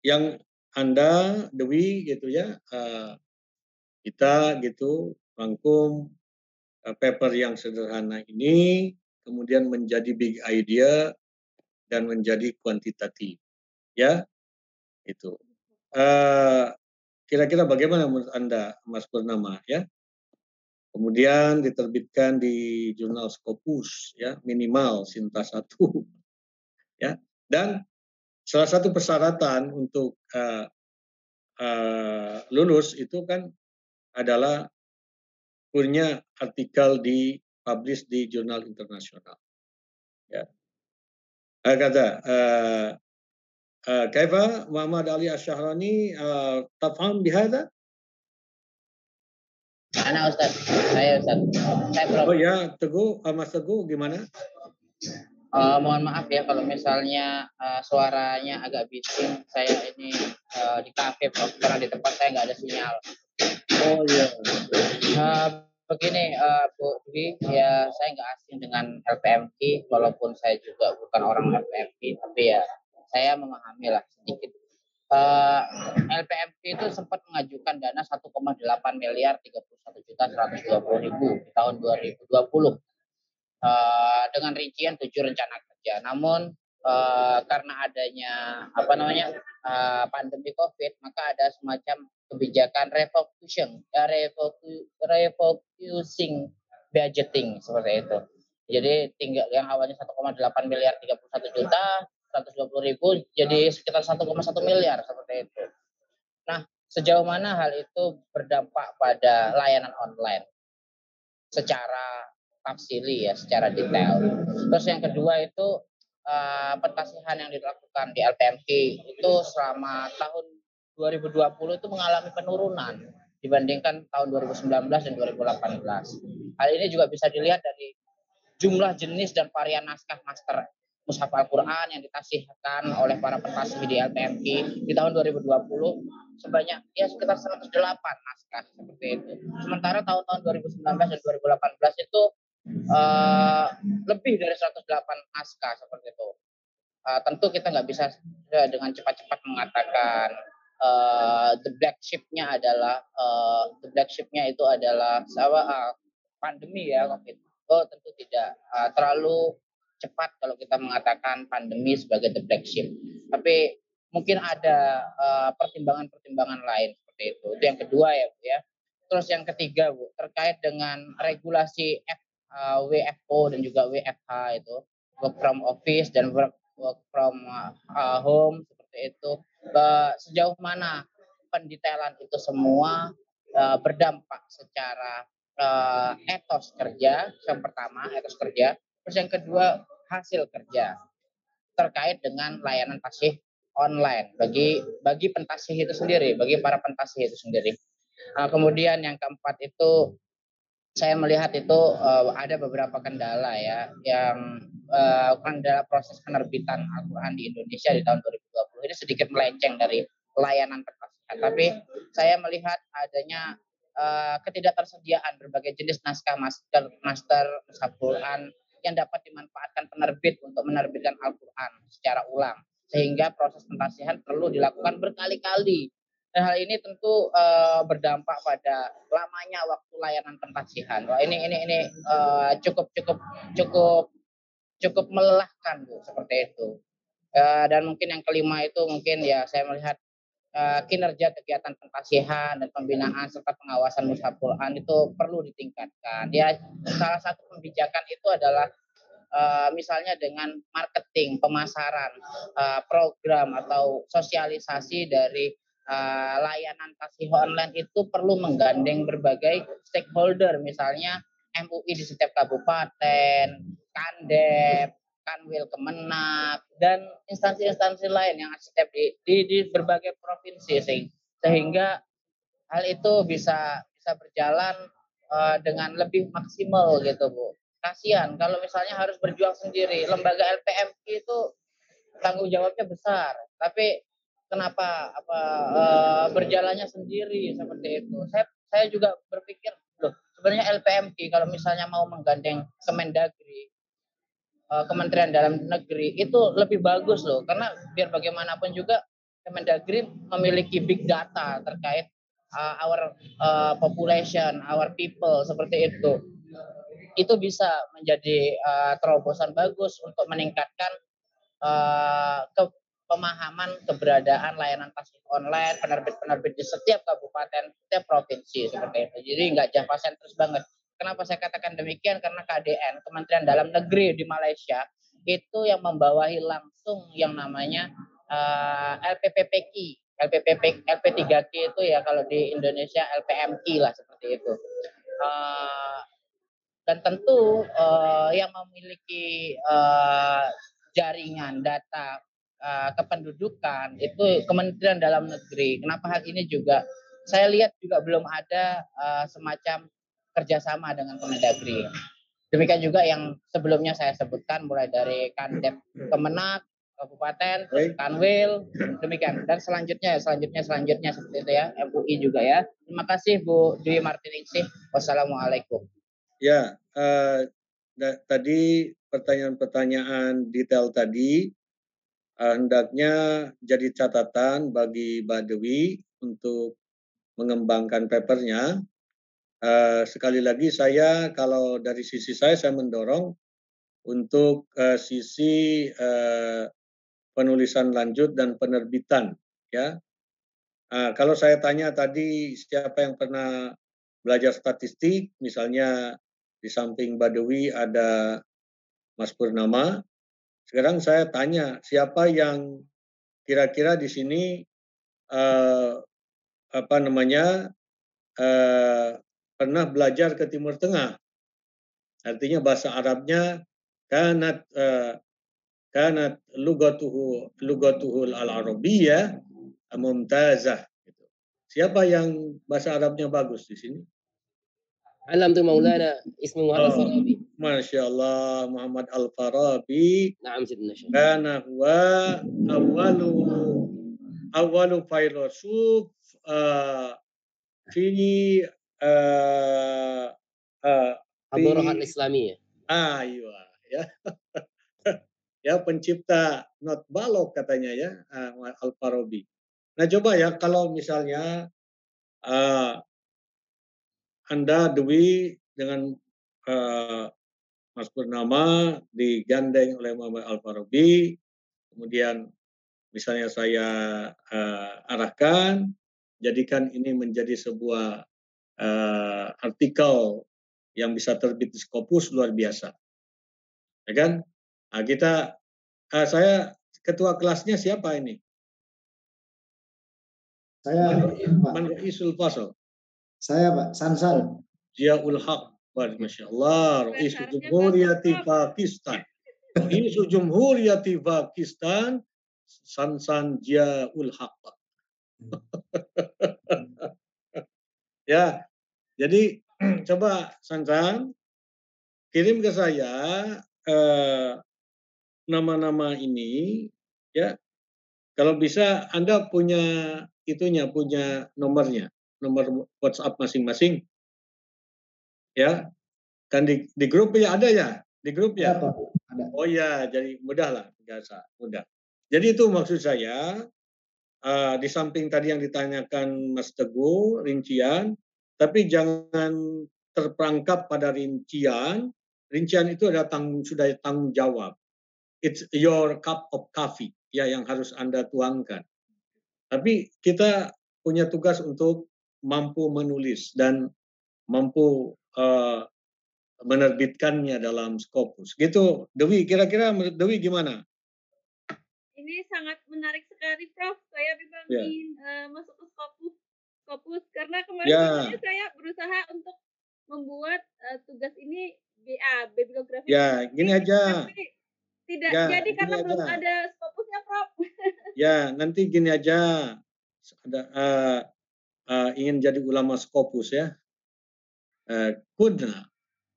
yang Anda, Dewi gitu ya, kita gitu rangkum paper yang sederhana ini, kemudian menjadi big idea dan menjadi kuantitatif, ya itu. Kira-kira bagaimana menurut Anda, Mas Purnama, ya? Kemudian diterbitkan di jurnal Scopus, ya minimal Sinta 1, ya. Dan salah satu persyaratan untuk lulus itu kan adalah punya artikel publish di jurnal internasional. Ya. Kata كيف محمد علي الشهراني تفهم بهذا؟ Ana Ustaz, saya Ustaz. Oh ya, Teguh, Mas Teguh gimana? Mohon maaf ya kalau misalnya suaranya agak bising. Saya ini di kafe, karena di tempat saya nggak ada sinyal. Oh iya. Begini, Bu Dwi, ya saya nggak asing dengan LPMI, walaupun saya juga bukan orang LPMI, tapi ya saya memahami lah sedikit. LPMI itu sempat mengajukan dana 1,8 miliar 31.120.000 di tahun 2020 dengan rincian 7 rencana kerja. Namun karena adanya pandemi COVID, maka ada semacam kebijakan refocusing budgeting seperti itu. Jadi tinggal yang awalnya 1,8 miliar 31.120.000 jadi sekitar 1,1 miliar seperti itu. Nah, sejauh mana hal itu berdampak pada layanan online secara tafsili ya, secara detail. Terus yang kedua itu pentasihan yang dilakukan di LPMI itu selama tahun 2020 itu mengalami penurunan dibandingkan tahun 2019 dan 2018. Hal ini juga bisa dilihat dari jumlah jenis dan varian naskah master Mushaf Al-Quran yang ditasihkan oleh para pentasih di LPMI di tahun 2020 sebanyak sekitar 108 naskah seperti itu. Sementara tahun-tahun 2019 dan 2018 itu lebih dari 108 naskah seperti itu. Tentu kita nggak bisa dengan cepat-cepat mengatakan the black sheep-nya itu adalah pandemi ya COVID. Oh, tentu tidak terlalu cepat kalau kita mengatakan pandemi sebagai the black sheep. Tapi mungkin ada pertimbangan-pertimbangan lain seperti itu. Itu yang kedua ya, Bu ya. Terus yang ketiga, Bu, terkait dengan regulasi WFO dan juga WFH itu, work from office dan work from home seperti itu. Sejauh mana pendetailan itu semua berdampak secara etos kerja, yang pertama etos kerja, terus yang kedua hasil kerja terkait dengan layanan taksih online bagi pentasih itu sendiri, bagi para pentasih itu sendiri. Kemudian yang keempat itu saya melihat itu ada beberapa kendala ya, yang kendala proses penerbitan Al-Quran di Indonesia di tahun 2020 ini sedikit melenceng dari layanan pertasihan. Tapi saya melihat adanya ketidaktersediaan berbagai jenis naskah master mushaf Quran yang dapat dimanfaatkan penerbit untuk menerbitkan Al-Quran secara ulang, sehingga proses pentasihan perlu dilakukan berkali-kali. Dan hal ini tentu berdampak pada lamanya waktu layanan pentasihan. Wah, ini cukup melelahkan, Bu, seperti itu. Dan mungkin yang kelima itu mungkin ya saya melihat kinerja kegiatan pentasihan dan pembinaan serta pengawasan mushaf Quran itu perlu ditingkatkan. Ya, salah satu kebijakan itu adalah misalnya dengan marketing, pemasaran, program atau sosialisasi dari layanan taksih online itu perlu menggandeng berbagai stakeholder, misalnya MUI di setiap kabupaten, Kandep, Kanwil Kemenak, dan instansi-instansi lain yang setiap di berbagai provinsi, sehingga hal itu bisa berjalan dengan lebih maksimal gitu, Bu. Kasihan kalau misalnya harus berjuang sendiri. Lembaga LPMI itu tanggung jawabnya besar, tapi kenapa berjalannya sendiri seperti itu? Saya juga berpikir, loh, sebenarnya LPMI kalau misalnya mau menggandeng Kemendagri, Kementerian Dalam Negeri itu lebih bagus loh, karena biar bagaimanapun juga Kemendagri memiliki big data terkait our population, our people seperti itu. Itu bisa menjadi terobosan bagus untuk meningkatkan pemahaman keberadaan layanan taksih online penerbit-penerbit di setiap kabupaten, setiap provinsi seperti itu. Jadi nggak Java sentris banget. Kenapa saya katakan demikian? Karena KDN, Kementerian Dalam Negeri di Malaysia, itu yang membawahi langsung yang namanya LPPPQ. LP3Q itu ya kalau di Indonesia LPMQ lah seperti itu. Dan tentu yang memiliki jaringan data kependudukan itu Kementerian Dalam Negeri. Kenapa hal ini juga saya lihat juga belum ada semacam kerjasama dengan Kemendagri. Demikian juga yang sebelumnya saya sebutkan, mulai dari Kandep Kemenak, Kabupaten, Kanwil, demikian. Dan selanjutnya seperti itu ya, MUI juga ya. Terima kasih Bu Dwi Martiningsih. Wassalamualaikum. Ya, tadi pertanyaan-pertanyaan detail tadi hendaknya jadi catatan bagi Mbak Dewi untuk mengembangkan papernya. Sekali lagi kalau dari sisi saya mendorong untuk sisi penulisan lanjut dan penerbitan, ya. Kalau saya tanya tadi siapa yang pernah belajar statistik, misalnya di samping Mbak Dewi ada Mas Purnama. Sekarang saya tanya siapa yang kira-kira di sini pernah belajar ke Timur Tengah. Artinya bahasa Arabnya kanat lugatuhu al-arabiyyah mumtazah. Siapa yang bahasa Arabnya bagus di sini? Alam tu Maulana ismu Al-Farabi. Masya Allah, Muhammad Al-Farabi. Naam Sidna Syekh. Kana huwa awalu filosof fi Hadarahat Islamiyah. Iya, ya. Ya, pencipta not balok katanya ya, Al-Farabi. Nah, coba ya kalau misalnya Anda Dewi dengan Mas Purnama digandeng oleh Muhammad Al-Farabi, kemudian misalnya saya arahkan, jadikan ini menjadi sebuah artikel yang bisa terbit di Scopus luar biasa, ya kan? Nah, kita Saya ketua kelasnya siapa ini? Saya, Pak. Man Ra'isul Fasl. Saya, Pak. Sansan. Ziaul Haq. Masya Allah. Ra'isul Jumhuriyati Pakistan. Ra'isul Jumhuriyati Pakistan. Sansan Ziaul Haq. Ya, jadi coba Sansan kirim ke saya nama-nama ini, ya. Kalau bisa Anda punya nomornya, nomor WhatsApp masing-masing, ya. Kan di grup ya ada ya, di grup ya. Ada. Oh ya, jadi mudah lah, biasa, mudah. Jadi itu maksud saya. Di samping tadi yang ditanyakan Mas Teguh, rincian, tapi jangan terperangkap pada rincian. Rincian itu sudah tanggung jawab. It's your cup of coffee, ya, yang harus Anda tuangkan. Tapi kita punya tugas untuk mampu menulis dan mampu menerbitkannya dalam Scopus. Gitu, Dewi. Kira-kira Dewi gimana? Ini sangat menarik sekali, Prof. Saya memang ingin masuk ke Scopus karena kemarin saya berusaha untuk membuat tugas ini bibliografi. Ya, gini aja. Tapi tidak jadi karena belum ada Scopusnya, Prof. Ya, nanti gini aja. Ada ingin jadi ulama Scopus ya.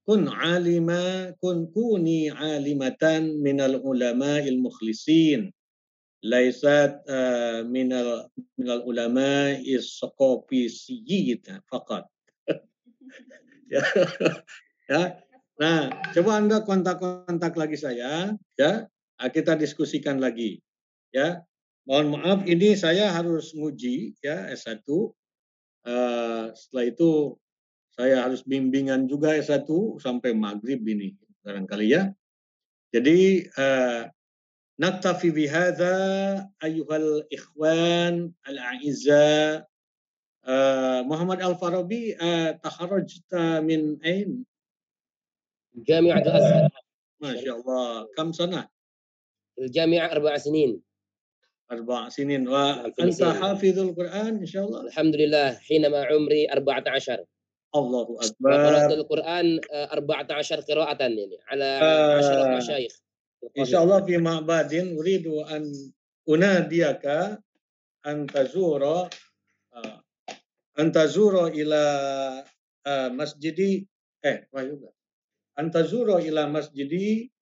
Kuni alimatan minal ulama'il mukhlisin. Laisat minal ulama is-Scopusiyyin faqat. Ya. Nah, coba Anda kontak lagi saya, ya. Kita diskusikan lagi, ya. Mohon maaf, ini saya harus nguji, ya, S1. Setelah itu saya harus bimbingan juga S1 sampai maghrib ini, barangkali ya. Jadi نكتفي بهذا أيها الإخوان الأعزاء. محمد الفارابي تخرجت من أين؟ جامعة الأزهر. ما شاء الله. كم سنة؟ الجامعة 4 سنين. 4 سنين. وأنت حافظ القرآن إن شاء الله؟ الحمد لله حينما عمري 14. الله أكبر. قرأت القرآن 14 قراءة يعني على 10 مشايخ. إن شاء الله في معبد أريد أن أناديك أن تزور إلى مسجدي أن تزور إلى مسجدي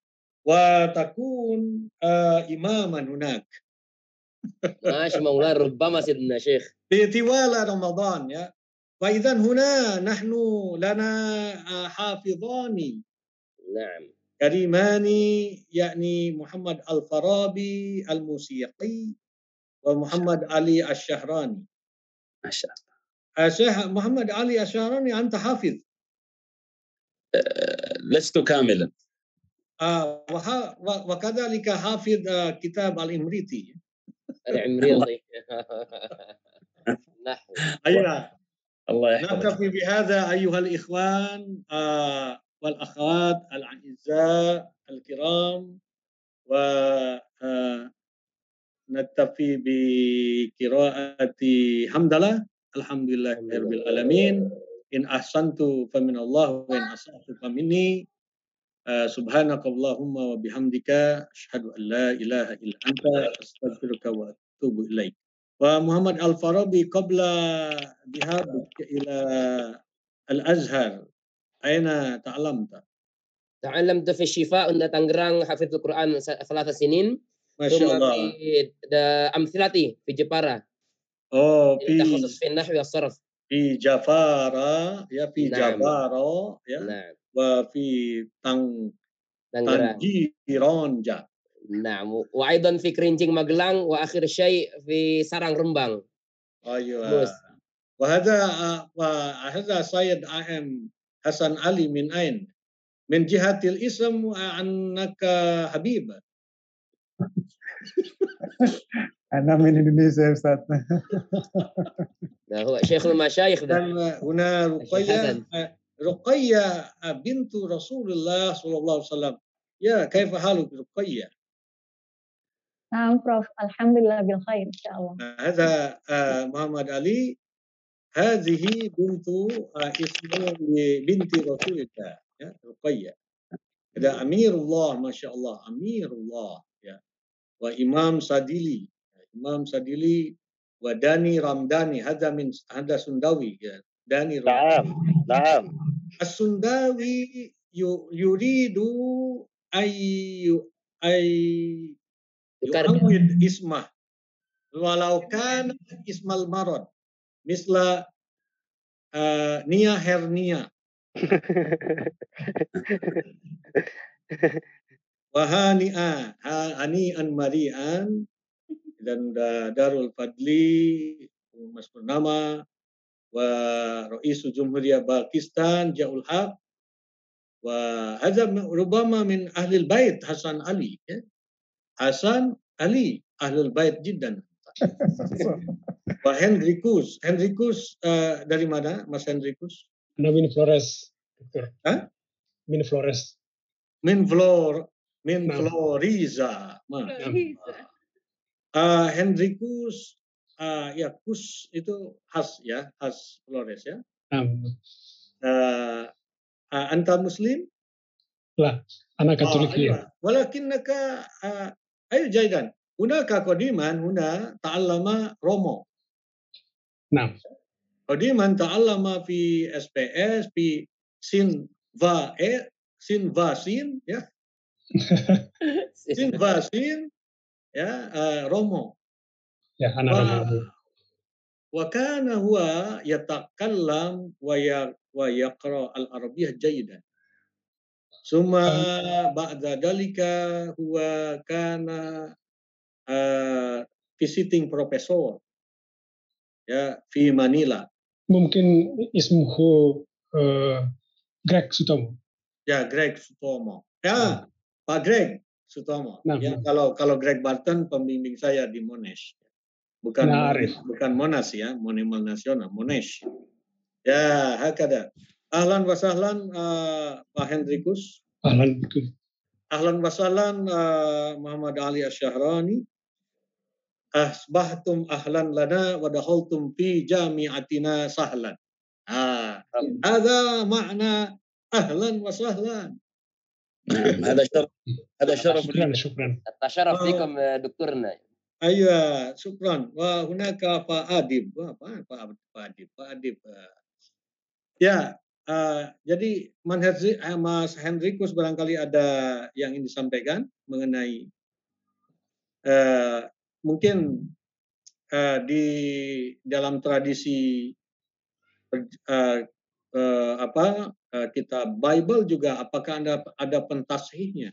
وتكون إماما هناك. ماشي مولانا ربما سيدنا شيخ. في طوال رمضان يا. وإذا هنا نحن لنا حافظان. نعم. كريماني يعني محمد الفارابي الموسيقي ومحمد علي الشهراني. ما شاء الله. الشيخ محمد علي الشهراني أنت حافظ؟ لست كاملا. وكذلك حافظ كتاب الإمريطي. العمريطي. نحو. أيوة. الله يحفظك. نكتفي بهذا أيها الإخوان والأخوات الأعزاء الكرام، ونكتفي بقراءة حمدلله الحمد لله رب العالمين. إن أحسنت فمن الله وإن أسأت فمني. سبحانك اللهم وبحمدك أشهد أن لا إله إلا أنت أستغفرك وأتوب إليك. ومحمد الفارابي قبل ذهابك إلى الأزهر أين تعلمت؟ تعلمت في الشفاء عند تنgerang حفظت القرآن 3 سنين. ما شاء الله. في أمثلتي في جبارة. في تخصص في النحو والصرف. في جفارة يا في نعم. جبارة يا. نعم. وفي تنجيرونجا. نعم. وأيضا في Kerincing Magelang وآخر شيء في Sarang Rembang. أيوة. وهذا سيد AM حسن علي من أين؟ من جهة الاسم أنك حبيب. أنا من إندونيسيا أستاذ. هو شيخ المشايخ ده. هنا رقية بنت رسول الله صلى الله عليه وسلم. يا كيف حالك رقية؟ Naam, Prof. Alhamdulillah bil khair, insyaallah. هذا محمد علي هذه بنت اسمه بنت رسول الله ya رقية. Ada Amirullah, Masya Allah, Amirullah ya. Wa Imam Sadili wa Dani Ramdani, hada Sundawi ya. Dani Ramdani. Naam. As-Sundawi yuridu ay yu'awwid ismah walau kana ismal marad misla Nia Hernia wahani'a hani'an mari'an dan Darul Fadli Mas Purnama wa Raisul Jumhuriyah Pakistan Jaul Haq wa hadza rubama min ahli bait Hasan Ali ya. Hasan Ali ahlul bait jiddan. Wa Henricus dari mana Mas Henricus? Min Flores, Dokter. Hah? Min Flores. Min Floriza. Henricus ya kus itu khas ya, khas Flores ya. Anta Muslim? Lah, anak Katolik ya. Walakinnaka ayo jaidan. Hunaka qadiman huna ta'allama Romo. Nah. Qadiman ta'allama fi SPS fi sin ya. Sin ya Romo. Ya, anak Romo. Wa kana huwa yatakallam wa yaqra al-arabiyyah jayidan. Summa ba'da dalika huwa kana visiting professor ya fi Manila. Mungkin ismuhu Greg Sutomo. Ya, Greg Sutomo. Ya, Pak Greg Sutomo. Ya, kalau Greg Barton pembimbing saya di Monash. Bukan Monas ya, Monumen Nasional, Monash. Ya, hakada. Ahlan wa sahlan Pak Henricus. Ahlan wa sahlan Muhammad Ali Asy-Syahrani. Asbahtum ahlan lana wa dakhaltum fi jami'atina sahlan. Hadza ma'na ahlan wa sahlan. هذا شرف شكرا التشرف بكم دكتورنا. Aywa, syukran. Wa hunaka Pak Adib. Pak Adib. Ya, jadi Mas Henricus barangkali ada yang ingin disampaikan mengenai mungkin di dalam tradisi kitab Bible juga apakah ada pentashihnya?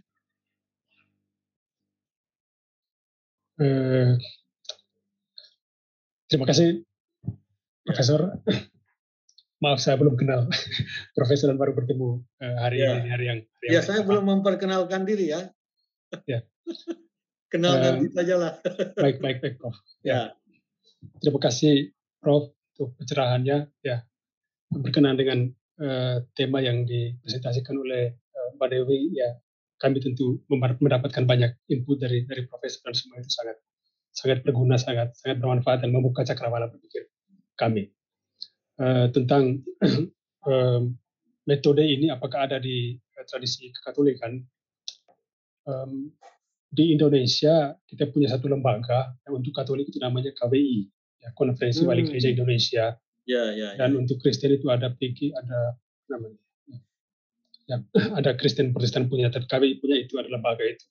Terima kasih, Profesor. Maaf, saya belum kenal Profesor dan baru bertemu hari ini. Ya, saya belum memperkenalkan diri ya. Ya. Kenal nanti sajalah. Baik, Prof. Ya. Terima kasih, Prof, untuk pencerahannya. Ya, berkenaan dengan tema yang dipresentasikan oleh Mbak Dewi. Ya, kami tentu mendapatkan banyak input dari Profesor dan semua itu sangat berguna, sangat bermanfaat dan membuka cakrawala berpikir kami. Tentang metode ini apakah ada di tradisi kekatolikan. Di Indonesia kita punya satu lembaga yang untuk Katolik itu namanya KWI, ya, Konferensi Wali Gereja Indonesia. Dan untuk Kristen itu ada PG, ada namanya. Ya, ada Kristen Protestan punya, tapi KWI punya itu ada lembaga itu.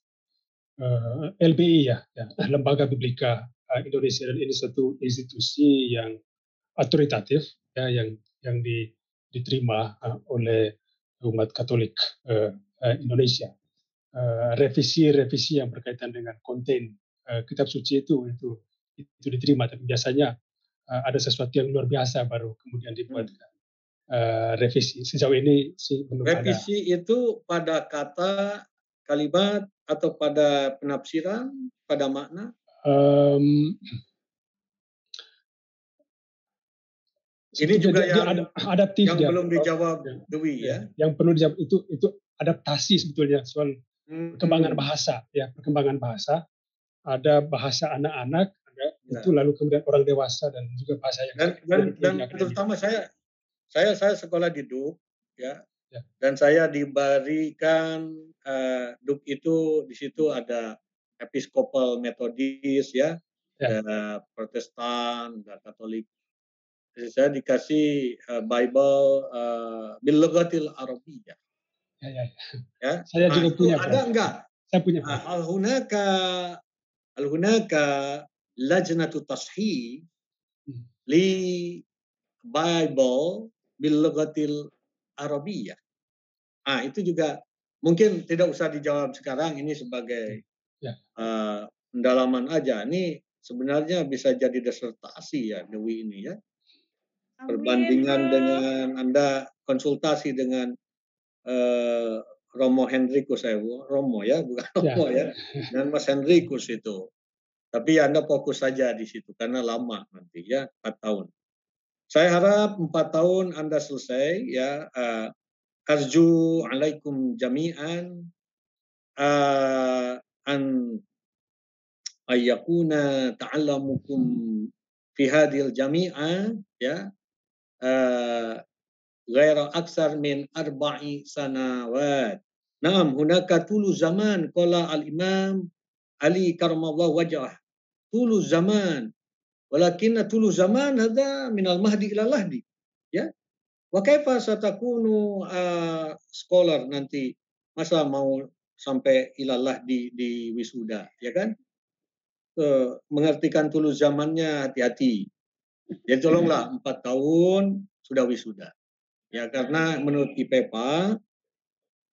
LBI ya, Lembaga Biblika Indonesia, dan ini satu institusi yang autoritatif ya, yang diterima oleh umat Katolik Indonesia. Revisi yang berkaitan dengan konten kitab suci itu diterima, tapi biasanya ada sesuatu yang luar biasa baru kemudian dibuat revisi. Sejauh ini sih belum revisi ada. Itu pada kata, kalimat, atau pada penafsiran, pada makna? Ini juga yang adaptif, yang belum dijawab Dewi ya. Yang perlu dijawab itu adaptasi sebetulnya soal perkembangan bahasa ya, perkembangan bahasa. ada bahasa anak-anak, itu lalu kemudian orang dewasa dan juga bahasa yang dan terutama saya sekolah di DUK ya. Dan saya diberikan DUK itu di situ ada Episkopal Metodis ya, ada Protestan, ada Katolik. Jadi saya dikasih Bible bil lughatil Arabiyyah. Ya. Saya juga punya. Ada enggak? Saya punya. Al-hunaka lajnatu tashih li Bible bil lughatil Arabiyyah. Itu juga mungkin tidak usah dijawab sekarang, ini sebagai pendalaman aja. Ini sebenarnya bisa jadi disertasi ya Dewi ini ya. Perbandingan dengan Anda konsultasi dengan Romo Hendrikus, Romo ya, bukan Romo ya, dan Mas Hendrikus itu. Tapi Anda fokus saja di situ karena lama nanti ya, 4 tahun. Saya harap 4 tahun Anda selesai ya. Arju alaikum jami'an an ayyakuna ta'allamukum fi hadhil jami'ah ya. Ghaira aksar min 4 sanawat. Naam, hunaka tulu zaman qala al-imam Ali karamallahu wajhah. Tulu zaman. Walakinna tulu zaman hadha min al-mahdi ila al-lahdi. Ya. Wa kaifa satakunu scholar nanti, masa mau sampai ilallah di wisuda, ya kan? Mengartikan tulu zamannya hati-hati. Jadi tolonglah 4 tahun sudah wisuda. Ya, karena menurut IPEPA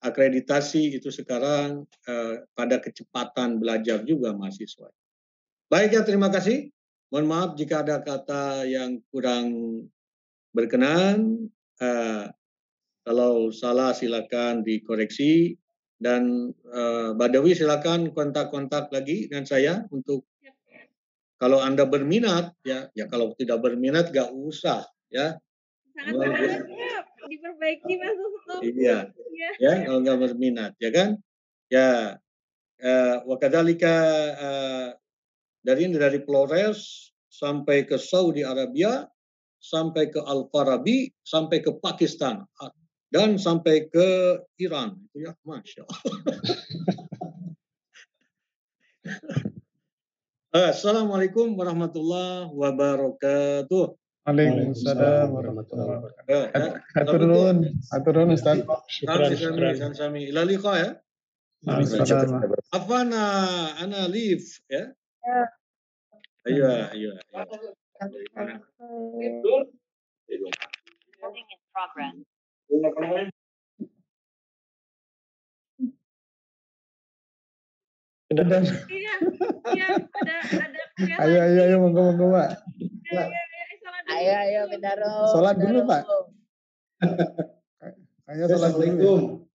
akreditasi itu sekarang pada kecepatan belajar juga mahasiswa. Baik ya, terima kasih. Mohon maaf jika ada kata yang kurang berkenan. Kalau salah silakan dikoreksi, dan Badawi silakan kontak-kontak lagi dengan saya untuk kalau Anda berminat ya kalau tidak berminat gak usah ya. Sangat diperbaiki Mas Ustaz. Iya. Ya, kalau nggak berminat ya kan? Ya. Wa kadzalika dari Flores sampai ke Saudi Arabia, sampai ke Al-Farabi, sampai ke Pakistan, dan sampai ke Iran. Itu ya, Masya Allah. Assalamualaikum warahmatullahi wabarakatuh. Waalaikumsalam warahmatullahi wabarakatuh. Atur nuhun Ustaz. Sami. Ila liqa ya. Afana ana live ya. Ayo. Iya, ada. Ayo, monggo Pak. Ayo, Bidaro. Sholat dulu Pak. Ayo sholat dulu.